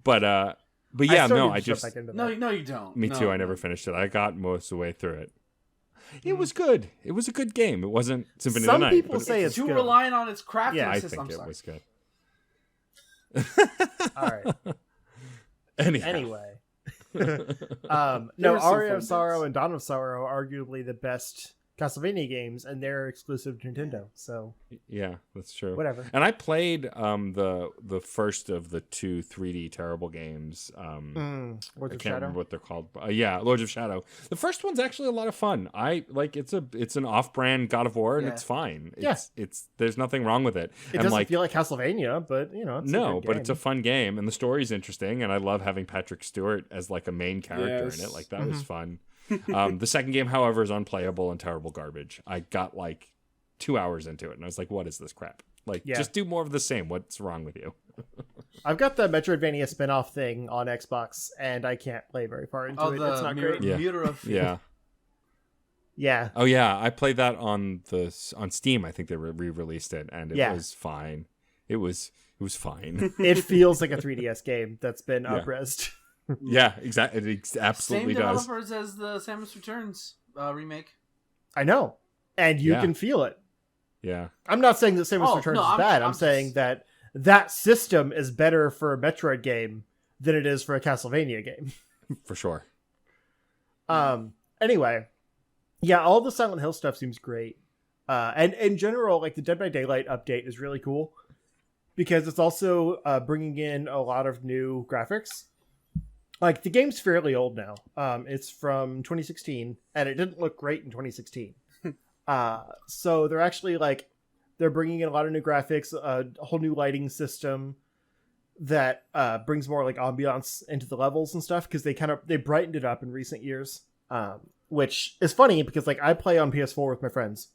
But yeah, no, I just
No, you don't.
me too. I never finished it. I got most of the way through it. It was good. It was a good game. It wasn't Symphony of the Night.
Some people say it's
too
good.
reliant on its crafting
Yeah,
I
system.
think it was good.
All right.
Anyhow.
Anyway.
There
No,
were some
Aria
fun
of Sorrow
bits.
and Dawn of Sorrow are arguably the best Castlevania games, and they're exclusive to Nintendo. So
Yeah, that's true.
whatever.
And I played the first of the two 3D terrible games.
Lords
I
of
can't
Shadow.
remember what they're called. Yeah, Lords of Shadow. The first one's actually a lot of fun. I like it's an off-brand God of War, and
Yeah.
it's fine.
Yes.
It's there's nothing wrong with it.
It
And
doesn't
like
feel like Castlevania, but it's
no,
a good
but it's a
game.
fun game, and the story's interesting, and I love having Patrick Stewart as like a main character
Yes.
in it. Like that was fun. The second game, however, is unplayable and terrible garbage. I got like 2 hours into it, and I was like, "What is this crap? Like,
Yeah.
just do more of the same. What's wrong with you?"
I've got the Metroidvania spin-off thing on Xbox, and I can't play very far into
Oh,
it. It's not great.
Yeah.
Muter of
Yeah.
Yeah.
Oh yeah, I played that on Steam. I think they re-released it, and it
Yeah.
was fine. It was fine.
It feels like a 3DS game that's been
Yeah.
upresed.
Yeah, exactly. It absolutely
Same
does.
developers as the Samus Returns remake.
I know. And you
Yeah.
can feel it.
Yeah,
I'm not saying that Samus
Oh,
Returns
no,
is
I'm-
bad. I'm
I'm
saying
just-
that system is better for a Metroid game than it is for a Castlevania game.
for sure.
Anyway, yeah, all the Silent Hill stuff seems great. And in general, like the Dead by Daylight update is really cool because it's also bringing in a lot of new graphics. Like the game's fairly old now. It's from 2016, and it didn't look great in 2016. So they're actually they're bringing in a lot of new graphics, a whole new lighting system that brings more like ambiance into the levels and stuff because they brightened it up in recent years. Which is funny because like I play on PS4 with my friends,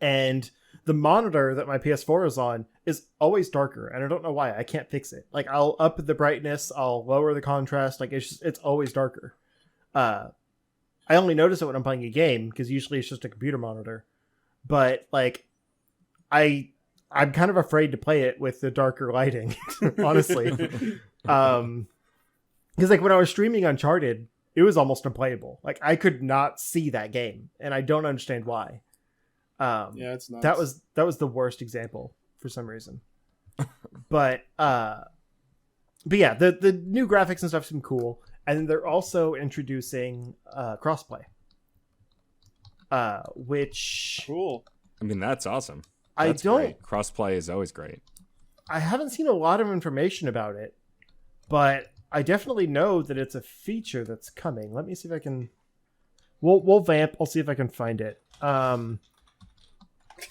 and the monitor that my PS4 is on is always darker, and I don't know why. I can't fix it. Like I'll up the brightness, I'll lower the contrast, like it's always darker. I only notice it when I'm playing a game because usually it's just a computer monitor. But like I'm kind of afraid to play it with the darker lighting, honestly. Because like when I was streaming Uncharted, it was almost unplayable. Like I could not see that game, and I don't understand why.
Yeah, it's nuts.
That was the worst example for some reason. But yeah, the new graphics and stuff seem cool, and they're also introducing crossplay, which
cool.
I mean, that's awesome.
I
That's
don't.
great. Crossplay is always great.
I haven't seen a lot of information about it, but I definitely know that it's a feature that's coming. Let me see if I can. We'll vamp. I'll see if I can find it.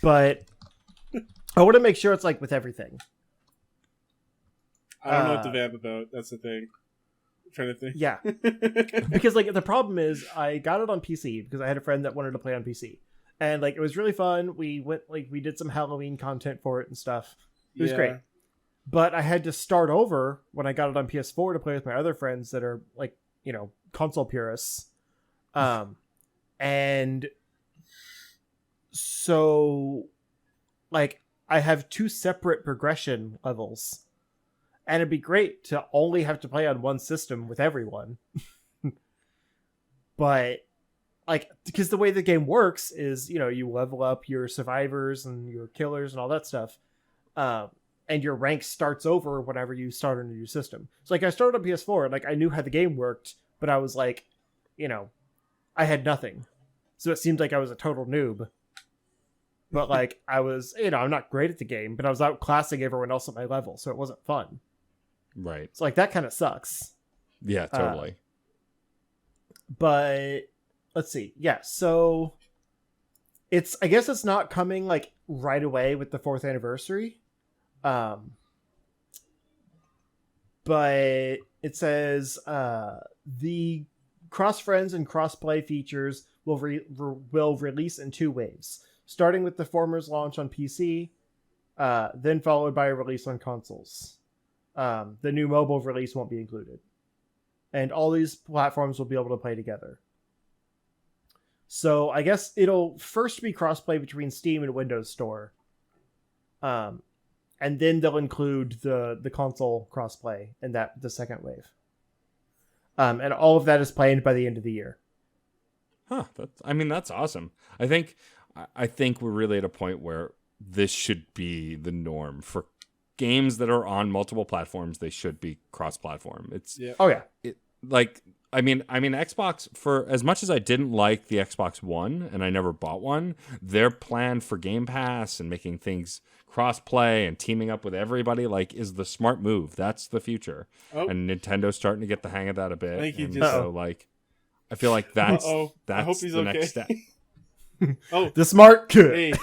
But I want to make sure it's like with everything.
I don't know what to vamp about. That's the thing. I'm trying to think.
Yeah, because like the problem is I got it on PC because I had a friend that wanted to play on PC, and like it was really fun. We did some Halloween content for it and stuff. It was great. But I had to start over when I got it on PS4 to play with my other friends that are like, console purists. And so like I have two separate progression levels, and it'd be great to only have to play on one system with everyone. But like, because the way the game works is, you level up your survivors and your killers and all that stuff. And your rank starts over whenever you start a new system. So like I started on PS4 and like I knew how the game worked, but I was like, I had nothing. So it seemed like I was a total noob. But like I was, I'm not great at the game, but I was outclassing everyone else at my level, so it wasn't fun.
Right.
So like that kind of sucks.
Yeah, totally.
But let's see. Yeah, so I guess it's not coming like right away with the 4th anniversary. but it says the cross friends and cross play features will release in 2 waves, starting with the former's launch on PC, then followed by a release on consoles. The new mobile release won't be included, and all these platforms will be able to play together. So I guess it'll first be crossplay between Steam and Windows Store. And then they'll include the console crossplay in the second wave. And all of that is planned by the end of the year.
Huh. That's awesome. I think we're really at a point where this should be the norm for games that are on multiple platforms. They should be cross-platform.
Oh yeah.
Xbox, for as much as I didn't like the Xbox One and I never bought one, their plan for Game Pass and making things cross-play and teaming up with everybody is the smart move. That's the future. Oh. And Nintendo's starting to get the hang of that a bit.
I think
I feel like that's
I hope he's
the
okay.
next step.
Oh,
the smart good.
Hey,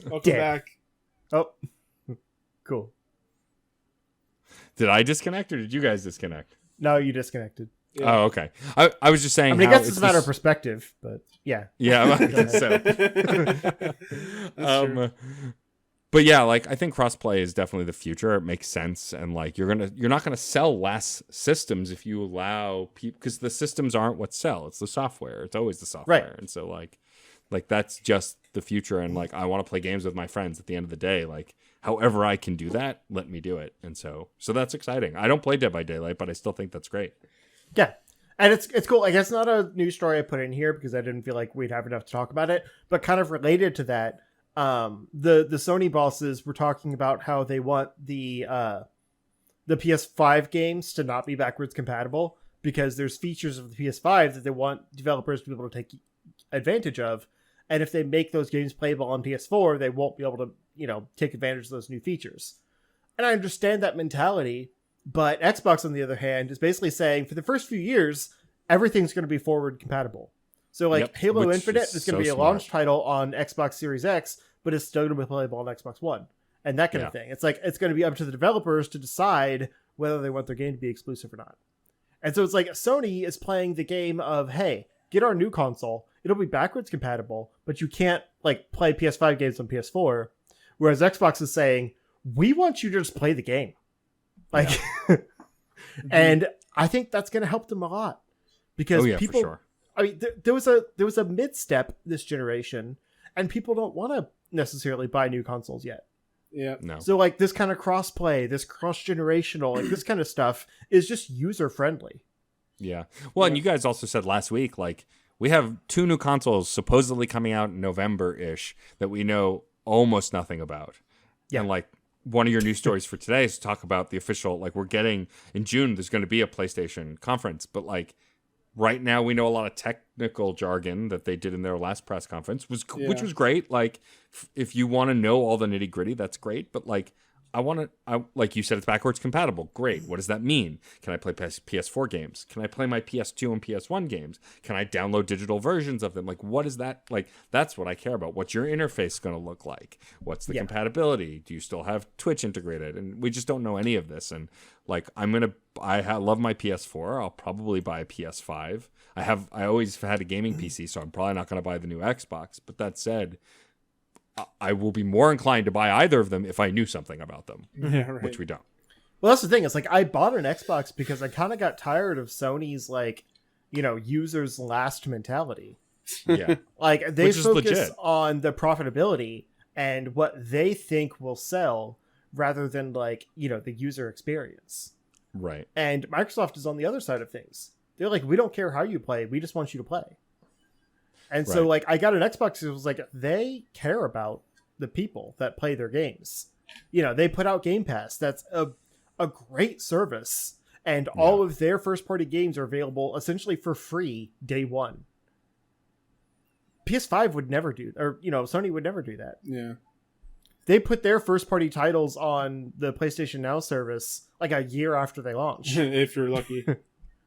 welcome back.
Oh, cool.
Did I disconnect or did you guys disconnect?
No, you disconnected.
Yeah. Oh, okay. I was just saying.
I guess it's a matter of perspective, but yeah.
Yeah. So. But yeah, I think crossplay is definitely the future. It makes sense, and you're not gonna sell less systems if you allow people, because the systems aren't what sell. It's the software. It's always the software, right. And so that's just the future. And I want to play games with my friends. At the end of the day, however I can do that, let me do it. And so that's exciting. I don't play Dead by Daylight, but I still think that's great.
Yeah. And it's cool. I guess not a news story I put in here because I didn't feel like we'd have enough to talk about it, but kind of related to that, the Sony bosses were talking about how they want the PS5 games to not be backwards compatible because there's features of the PS5 that they want developers to be able to take advantage of. And if they make those games playable on PS4, they won't be able to, take advantage of those new features. And I understand that mentality. But Xbox, on the other hand, is basically saying for the first few years, everything's going to be forward compatible. So Halo Infinite is going to be a launch title on Xbox Series X, but it's still going to be playable on Xbox One and that kind of thing. It's it's going to be up to the developers to decide whether they want their game to be exclusive or not. And so it's Sony is playing the game of, hey, get our new console. It'll be backwards compatible, but you can't play PS5 games on PS4. Whereas Xbox is saying, we want you to just play the game. And I think that's going to help them a lot because people, for sure. I mean, there was a mid-step this generation and people don't want to necessarily buy new consoles yet.
Yeah.
No.
So this kind of cross-play, this cross-generational, this kind of stuff is just user-friendly.
Yeah. Well, and you guys also said last week, we have 2 new consoles supposedly coming out in November-ish that we know almost nothing about. Yeah. And one of your news stories for today is to talk about the official, we're getting in June, there's going to be a PlayStation conference, but right now we know a lot of technical jargon that they did in their last press conference, which was great. If you want to know all the nitty gritty, that's great. But like you said, it's backwards compatible. Great. What does that mean? Can I play PS4 games? Can I play my PS2 and PS1 games? Can I download digital versions of them? What is that? That's what I care about. What's your interface going to look like? What's the compatibility? Do you still have Twitch integrated? And we just don't know any of this. And I love my PS4. I'll probably buy a PS5. I always had a gaming PC, so I'm probably not going to buy the new Xbox. But that said, I will be more inclined to buy either of them if I knew something about them, which we don't.
Well, that's the thing. It's I bought an Xbox because I kind of got tired of Sony's users last mentality.
Yeah,
they focus on the profitability and what they think will sell rather than the user experience.
Right.
And Microsoft is on the other side of things. They're we don't care how you play. We just want you to play. And so, I got an Xbox. It was they care about the people that play their games. They put out Game Pass. That's a great service. And all of their first-party games are available essentially for free day one. PS5 would never do, or, Sony would never do that.
Yeah.
They put their first-party titles on the PlayStation Now service a year after they launch.
If you're lucky.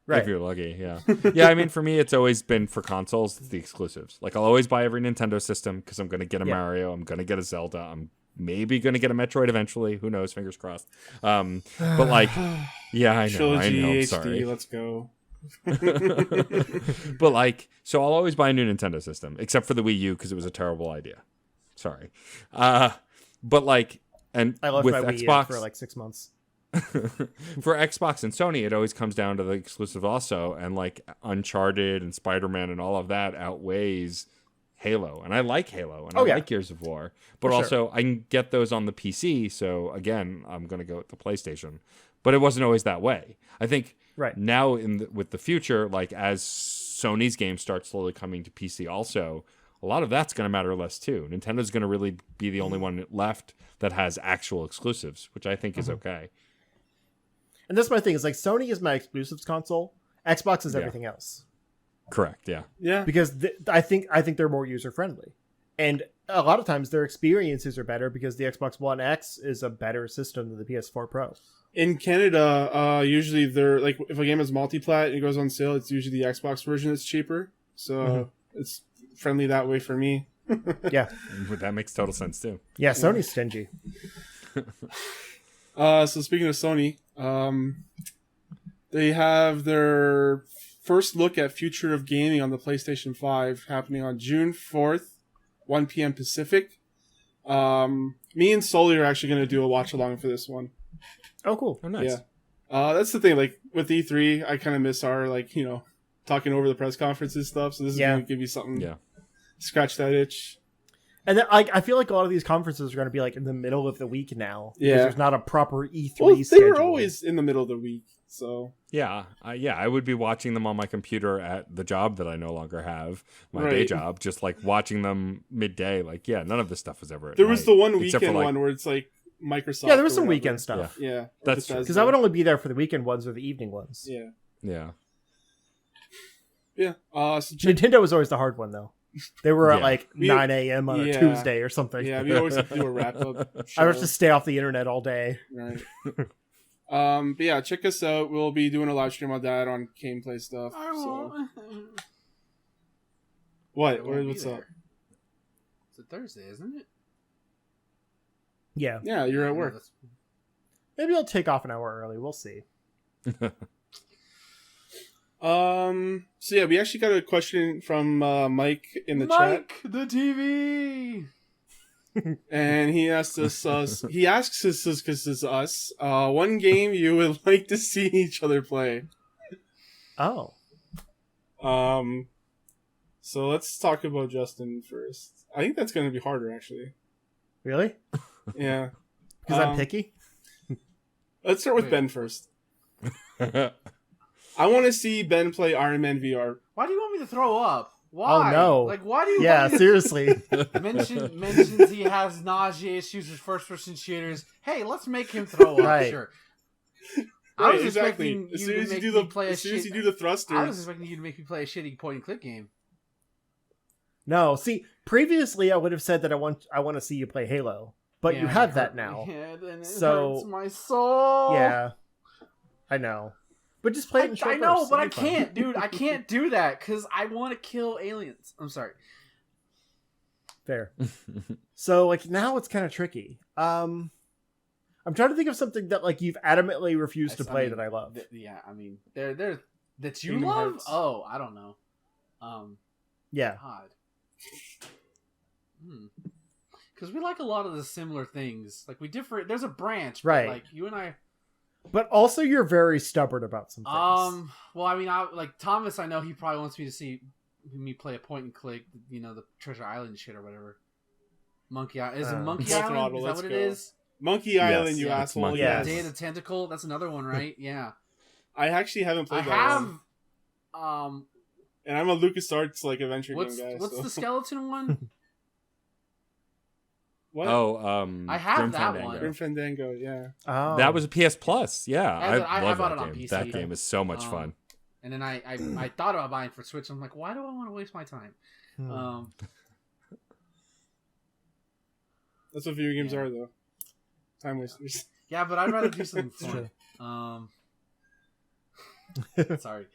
Right.
If you're lucky, yeah. Yeah, for me, it's always been for consoles, the exclusives. I'll always buy every Nintendo system because I'm going to get a Mario, I'm going to get a Zelda, I'm maybe going to get a Metroid eventually. Who knows? Fingers crossed. But Yeah, I know.
Trilogy
I'm
HD.
sorry.
Let's go.
But like, so I'll always buy a new Nintendo system, except for the Wii U because it was a terrible idea. Sorry. But like, and
I left
with
my Wii in
Xbox
for like 6 months.
for Xbox and Sony, it always comes down to the exclusive also, and like Uncharted and Spider-Man and all of that outweighs Halo, and I like Halo and I like Gears of War, but
For
also I can get those on the PC. So again, I'm going to go with the PlayStation. But it wasn't always that way. I think now with the future, like as Sony's games start slowly coming to PC, also a lot of that's going to matter less too. Nintendo's going to really be the only one left that has actual exclusives, which I think is okay.
And that's my thing. Is like Sony is my exclusives console. Xbox is everything else.
Correct. Yeah.
Yeah.
Because I think they're more user friendly, and a lot of times their experiences are better because the Xbox One X is a better system than the PS4 Pro.
In Canada, usually they're like if a game is multi-plat and it goes on sale, it's usually the Xbox version that's cheaper. So it's friendly that way for me.
Yeah.
That makes total sense too.
Yeah, Sony's stingy.
So speaking of Sony, they have their first look at future of gaming on the PlayStation 5 happening on June 4th, 1 p.m. Pacific. Me and Sully are actually going to do a watch along for this one.
Oh, cool.
Oh, nice.
Yeah. That's the thing. Like with E3, I kind of miss our talking over the press conferences stuff. So this is going to give you something. Yeah. Scratch that itch.
And then, I feel like a lot of these conferences are going to be like in the middle of the week now.
Yeah.
There's not a proper E3
well, they
schedule.
were always in the middle of the week. So
I would be watching them on my computer at the job that I no longer have, my day job, just like watching them midday. Like, none of this stuff was ever.
There was the one weekend one where it's like Microsoft.
Yeah, there was some weekend stuff.
Yeah,
that's true.
Because I would only be there for the weekend ones or the evening ones.
Yeah.
So Nintendo was always the hard one though. They were at like 9 a.m. on a Tuesday or something.
Yeah, we always have to do a wrap up.
I was to stay off the internet all day.
Right. But yeah, check us out. We'll be doing a live stream on that on gameplay stuff. What? What's up?
It's a Thursday, isn't it?
Yeah.
Yeah, you're at work.
Maybe I'll take off an hour early. We'll see.
So yeah, we actually got a question from Mike in the chat.
Mike, the TV.
And he asked us, he asks us, because it's us, one game you would like to see each other play.
Oh.
So let's talk about Justin first. I think that's going to be harder, actually.
Really?
Yeah.
Because I'm picky?
Let's start with Ben first. I want to see Ben play Iron Man VR.
Why do you want me to throw up? Why?
Oh no!
Like, why do you?
Yeah, seriously.
mentions he has nausea issues with first-person shooters. Hey, let's make him throw up.
Right.
Sure.
I was expecting as soon as you do the thrusters.
I was expecting you to make me play a shitty point-and-click game.
No, see, previously I would have said that I want to see you play Halo, but you have that now.
It
so
hurts my soul.
Yeah, I know. But just play it in short
I know,
bursts.
but I can't, dude. I can't do that because I want to kill aliens. I'm sorry.
Fair. So, like, now it's kind of tricky. I'm trying to think of something that, like, you've adamantly refused to play that I love.
They're that you
Kingdom
love?
Hearts.
Oh, I don't know.
Yeah.
God. Because we like a lot of the similar things. Like, we differ. There's a branch, but,
right?
Like, you and I.
But also, you're very stubborn about some things.
Well, I mean, like Thomas, I know he probably wants me to see me play a point and click, the Treasure Island shit or whatever. Monkey Island. Is it Monkey Island? Is that what it is?
Monkey Island, you asshole.
Yeah.
Day of the Tentacle. That's another one, right? Yeah.
I actually haven't played that one. And I'm a LucasArts adventure game guy.
What's the skeleton one?
What?
Oh,
I have
Grim
that
Fandango.
one.
Grim Fandango, yeah.
Oh.
That was a PS Plus. Yeah, I love
bought
that
it on
game.
PC.
That game is so much fun.
And then I thought about buying for Switch. I'm like, why do I want to waste my time?
That's what video games are, though. Time wasters.
Yeah, but I'd rather do something fun. Sorry.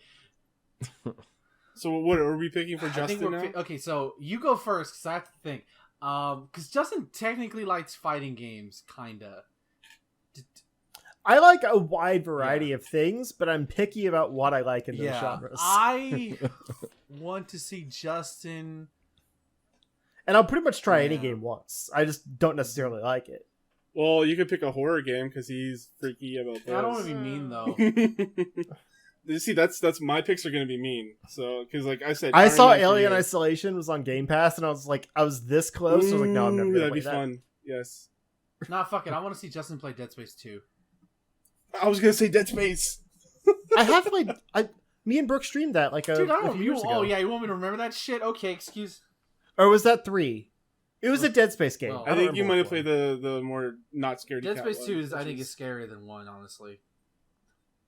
So what are we picking for Justin now?
Okay, so you go first because I have to think. Because Justin technically likes fighting games, kinda.
I like a wide variety of things, but I'm picky about what I like in those genres.
I want to see Justin,
and I'll pretty much try any game once. I just don't necessarily like it.
Well, you could pick a horror game because he's freaky about those.
I don't want to be mean though.
You see, that's my picks are gonna be mean. So, because like I said,
I
Iron
saw
Man for
Alien
me.
Isolation was on Game Pass, and I was this close. I was like, no, I'm never gonna
that'd
play
be
that.
fun. Yes,
Nah, fuck it. I want to see Justin play Dead Space 2.
I was gonna say Dead Space.
I have played. Me and Brooke streamed that like
Dude, I
a
don't.
few years ago.
Oh yeah, you want me to remember that shit? Okay, excuse.
Or was that 3? It was a Dead Space game.
Well,
I think you might have played the more not scared.
Dead Space 2 is, I think, is scarier than 1. Honestly,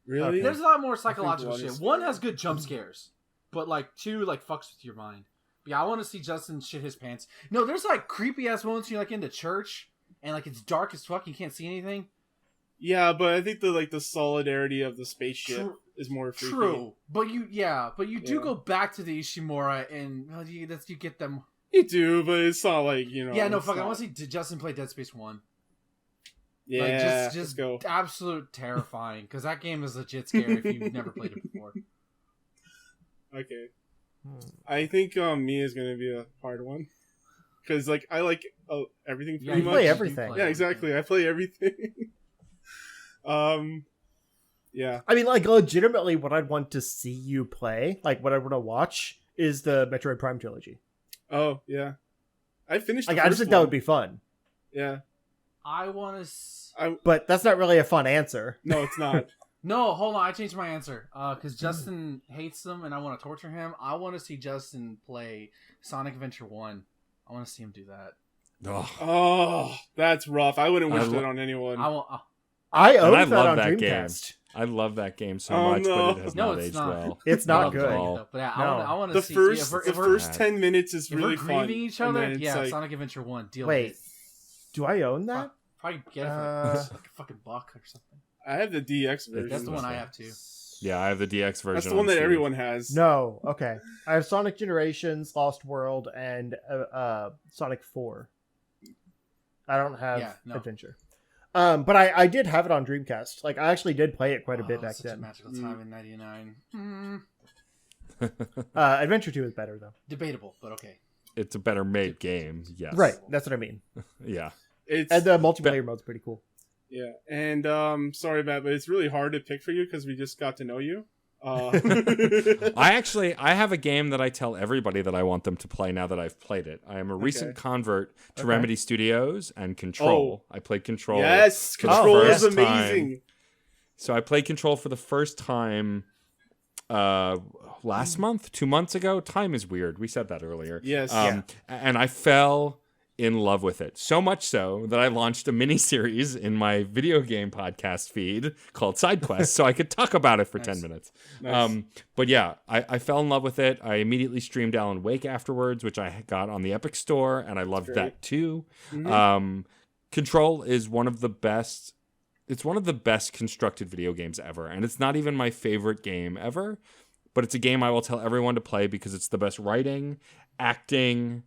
really.
Okay.
there's a lot more psychological
one
shit.
is
1
scary.
has good jump scares, but like 2 like fucks with your mind. But yeah, I want to see Justin shit his pants. No, there's like creepy ass moments when you're like in the church and like it's dark as fuck. You can't see anything.
Yeah, but I think the solidarity of the spaceship is more freaky.
True, but you do
Yeah.
go back to the Ishimura and you get them.
You do, but it's not like
Yeah, no,
it's
fuck. I
not-
want to see Justin play Dead Space 1.
Yeah,
Like,
let's
just
go.
absolute terrifying because that game is legit scary if you've never played it before.
Okay, I think me is gonna be a hard one because like I like everything
Yeah,
pretty
you
much.
play everything.
Yeah, exactly. I play everything. Yeah.
I mean, like, legitimately, what I'd want to see you play, like, what I want to watch, is the Metroid Prime trilogy.
Oh yeah, I finished.
Like,
the
I just
first
think that
one.
would be fun.
Yeah.
I want to.
But that's not really a fun answer.
No, it's not.
No, hold on. I changed my answer because Justin hates them and I want to torture him. I want to see Justin play Sonic Adventure 1. I want to see him do that.
Oh,
Oh, that's rough. I wouldn't wish
I
that on anyone.
I want.
I own
I
that
love
on
that
Dreamcast.
I love that game so
Oh,
much,
no.
but it has
No,
not
it's
aged
not.
well.
It's
I
not
love
good.
playing it, though. But yeah,
No.
I want to
the
see
first
if we're,
the
if we're,
first
bad.
10 minutes is
if
really
we're
fun.
grieving each
and
other.
then it's
Yeah,
like,
Sonic Adventure 1. Deal
Wait,
with it.
do I own that?
Probably get it for like a fucking buck or something.
I have the DX version.
That's the one I have too.
Yeah, I have the DX version.
That's the one that
Steam.
everyone has.
No. Okay. I have Sonic Generations, Lost World, and Sonic 4. I don't have Adventure. But I did have it on Dreamcast. Like, I actually did play it quite a bit back
such a
then.
magical time in '99.
Adventure 2 is better, though.
Debatable, but okay.
It's a better made game. Yes.
Right. That's what I mean.
Yeah.
It's
And the multiplayer mode's pretty cool.
yeah, and sorry, Matt, but it's really hard to pick for you because we just got to know you.
I have a game that I tell everybody that I want them to play now that I've played it. I am a recent convert to Remedy Studios and Control. I played Control.
Yes,
for the
Control is
first
amazing.
time. So I played Control for the first time last month, 2 months ago. Time is weird. We said that earlier.
Yes.
And I fell in love with it. So much so that I launched a mini series in my video game podcast feed called Side Quest so I could talk about it for 10 minutes.
Nice.
But yeah, I fell in love with it. I immediately streamed Alan Wake afterwards, which I got on the Epic Store, and I loved that too. Control is one of the best. It's one of the best constructed video games ever, and it's not even my favorite game ever, but it's a game I will tell everyone to play because it's the best writing, acting,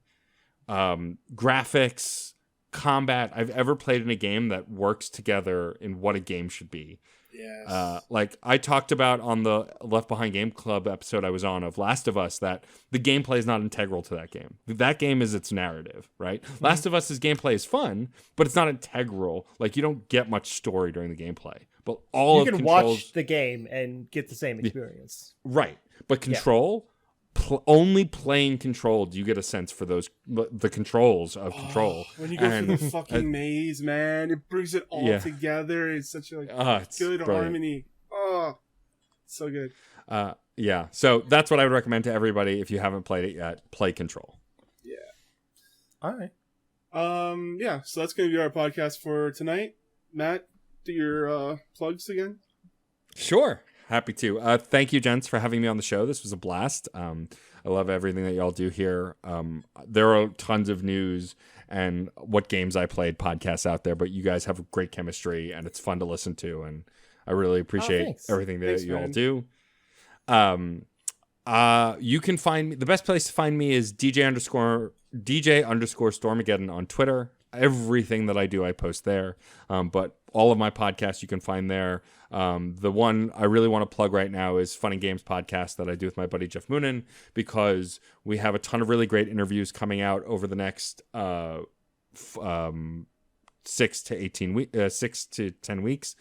graphics, combat I've ever played in a game that works together in what a game should be.
Yes.
Like I talked about on the Left Behind Game Club episode I was on of Last of Us, that the gameplay is not integral to that game. That game is its narrative, right? Last of Us's gameplay is fun, but it's not integral. Like you don't get much story during the gameplay. But all
You
of
can
Control's
watch the game and get the same experience.
right. But Control, only playing Control do you get a sense for the controls of Control.
When you go
And-
through the fucking maze, man, it brings it all together. It's such a
it's
good
brilliant.
harmony. Oh, so good.
Yeah, so that's what I would recommend to everybody. If you haven't played it yet, play Control.
Yeah.
All right.
Yeah, so that's going to be our podcast for tonight. Matt, do your plugs again.
Sure. Happy to. Thank you, gents, for having me on the show. This was a blast. I love everything that y'all do here. There are tons of news and what games I played podcasts out there, but you guys have great chemistry and it's fun to listen to. And I really appreciate
thanks.
everything that
Thanks,
you all
man.
do. You can find me. The best place to find me is DJ_Stormageddon on Twitter. Everything that I do, I post there. But all of my podcasts you can find there. The one I really want to plug right now is Fun and Games podcast that I do with my buddy Jeff Moonen, because we have a ton of really great interviews coming out over the next 6 to 10 weeks.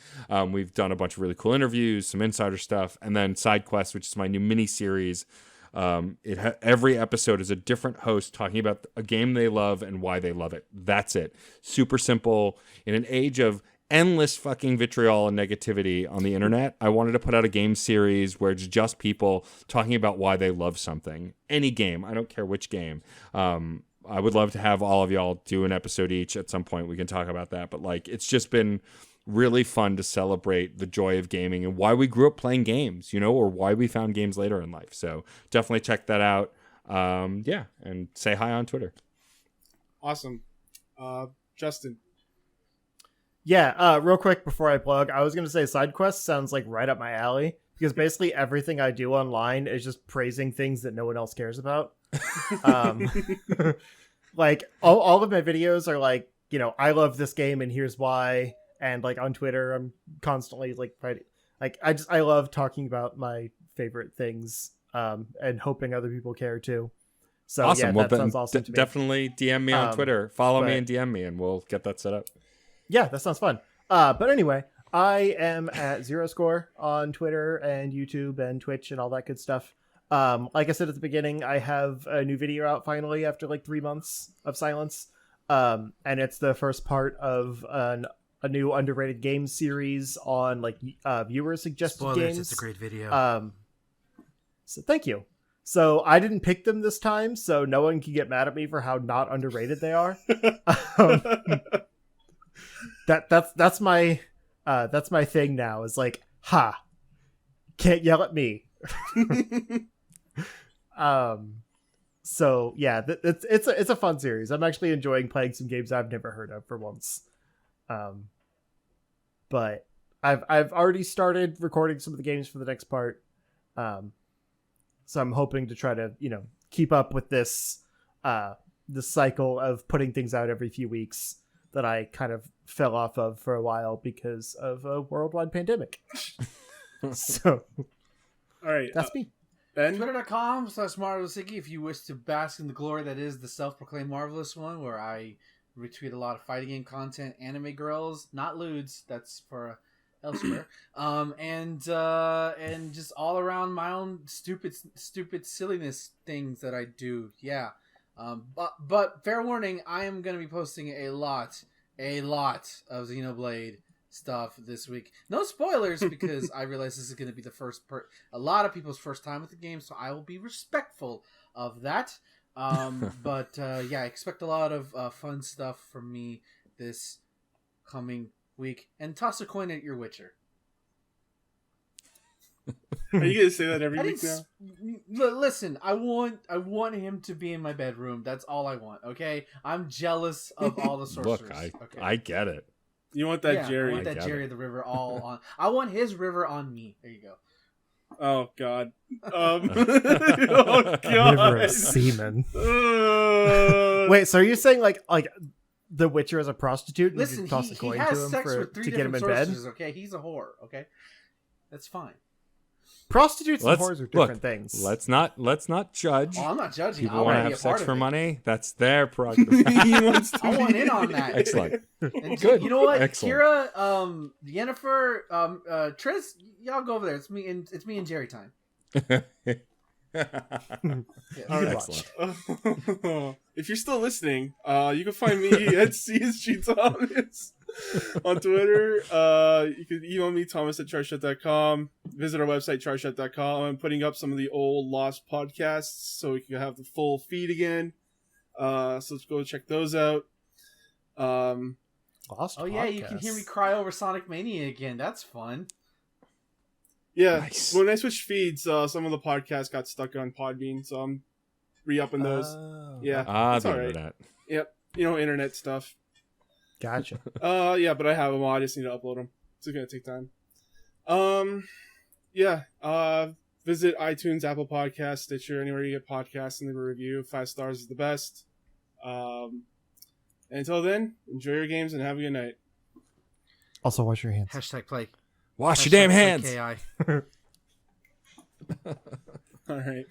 We've done a bunch of really cool interviews, some insider stuff, and then Side Quest, which is my new mini series. Every episode is a different host talking about a game they love and why they love it. That's it. Super simple. In an age of endless fucking vitriol and negativity on the internet, I wanted to put out a game series where it's just people talking about why they love something. Any game. I don't care which game. I would love to have all of y'all do an episode each at some point. We can talk about that. But like, it's just been really fun to celebrate the joy of gaming and why we grew up playing games, or why we found games later in life. So definitely check that out. And say hi on Twitter.
Awesome. Justin.
Yeah, real quick before I plug, I was going to say Side Quest sounds like right up my alley, because basically everything I do online is just praising things that no one else cares about. Like all of my videos are like, I love this game and here's why. And like on Twitter, I'm constantly like fighting. Like I love talking about my favorite things, and hoping other people care too. So
awesome.
Yeah,
well,
that sounds awesome to me.
Definitely DM me on Twitter. Follow me and DM me, and we'll get that set up.
Yeah, that sounds fun. But anyway, I am at Zero Score on Twitter and YouTube and Twitch and all that good stuff. Like I said at the beginning, I have a new video out finally after like 3 months of silence. And it's the first part of a new underrated game series on like viewer suggested
Spoilers,
games.
It's a great video.
So thank you. So I didn't pick them this time, so no one can get mad at me for how not underrated they are. That's my thing now. Is like, can't yell at me. So yeah, it's a fun series. I'm actually enjoying playing some games I've never heard of for once. But I've already started recording some of the games for the next part. So I'm hoping to try to, keep up with this cycle of putting things out every few weeks that I kind of fell off of for a while because of a worldwide pandemic. So,
all right,
that's me.
Ben?
Twitter.com/MarvelousIcky if you wish to bask in the glory that is the self-proclaimed Marvelous One, where I retweet a lot of fighting game content, anime girls, not lewds, that's for elsewhere, and just all around my own stupid silliness things that I do. Yeah. But fair warning, I am going to be posting a lot of Xenoblade stuff this week. No spoilers, because I realize this is going to be a lot of people's first time with the game, so I will be respectful of that. But yeah, expect a lot of fun stuff from me this coming week, and toss a coin at your Witcher.
Are you gonna say that every week now?
Listen, I want him to be in my bedroom. That's all I want. Okay, I'm jealous of all the sorcerers.
Look, I get it.
You want that Jerry?
I want that Jerry of the River all on. I want his river on me. There you go.
Oh God. Oh God.
River of semen. Wait, so are you saying like the Witcher is a prostitute? And
listen,
you toss a coin
he has
to him
sex with 3
to get him
different
in bed?
sorcerers. Okay, he's a whore. Okay, that's fine.
Prostitutes and whores are different things.
Let's not judge.
Oh, I'm not judging.
People want to have sex for money. That's their prerogative.
He wants to
I want in on that.
Excellent.
And
Good.
You know what?
Excellent.
Kira, Yennefer, Triss, y'all go over there. It's me and Jerry time.
All right.
Excellent.
If you're still listening, you can find me at CSG Thomas on Twitter. You can email me, thomas@charshut.com. Visit our website, charshut.com. I'm putting up some of the old lost podcasts so we can have the full feed again. So let's go check those out.
Lost
yeah, you can hear me cry over Sonic Mania again. That's fun.
Yeah,
Nice.
when I switched feeds, some of the podcasts got stuck on Podbean, so I'm re-upping those. Yeah, it's all right.
That.
Yep, internet stuff.
Gotcha.
Yeah, but I have them all. I just need to upload them. It's gonna take time. Visit iTunes, Apple Podcasts, Stitcher, anywhere you get podcasts, and leave a review. 5 stars is the best. And until then, enjoy your games and have a good night.
Also, wash your hands.
Hashtag play.
Wash
Hashtag
your damn
play
hands.
KI.
All right.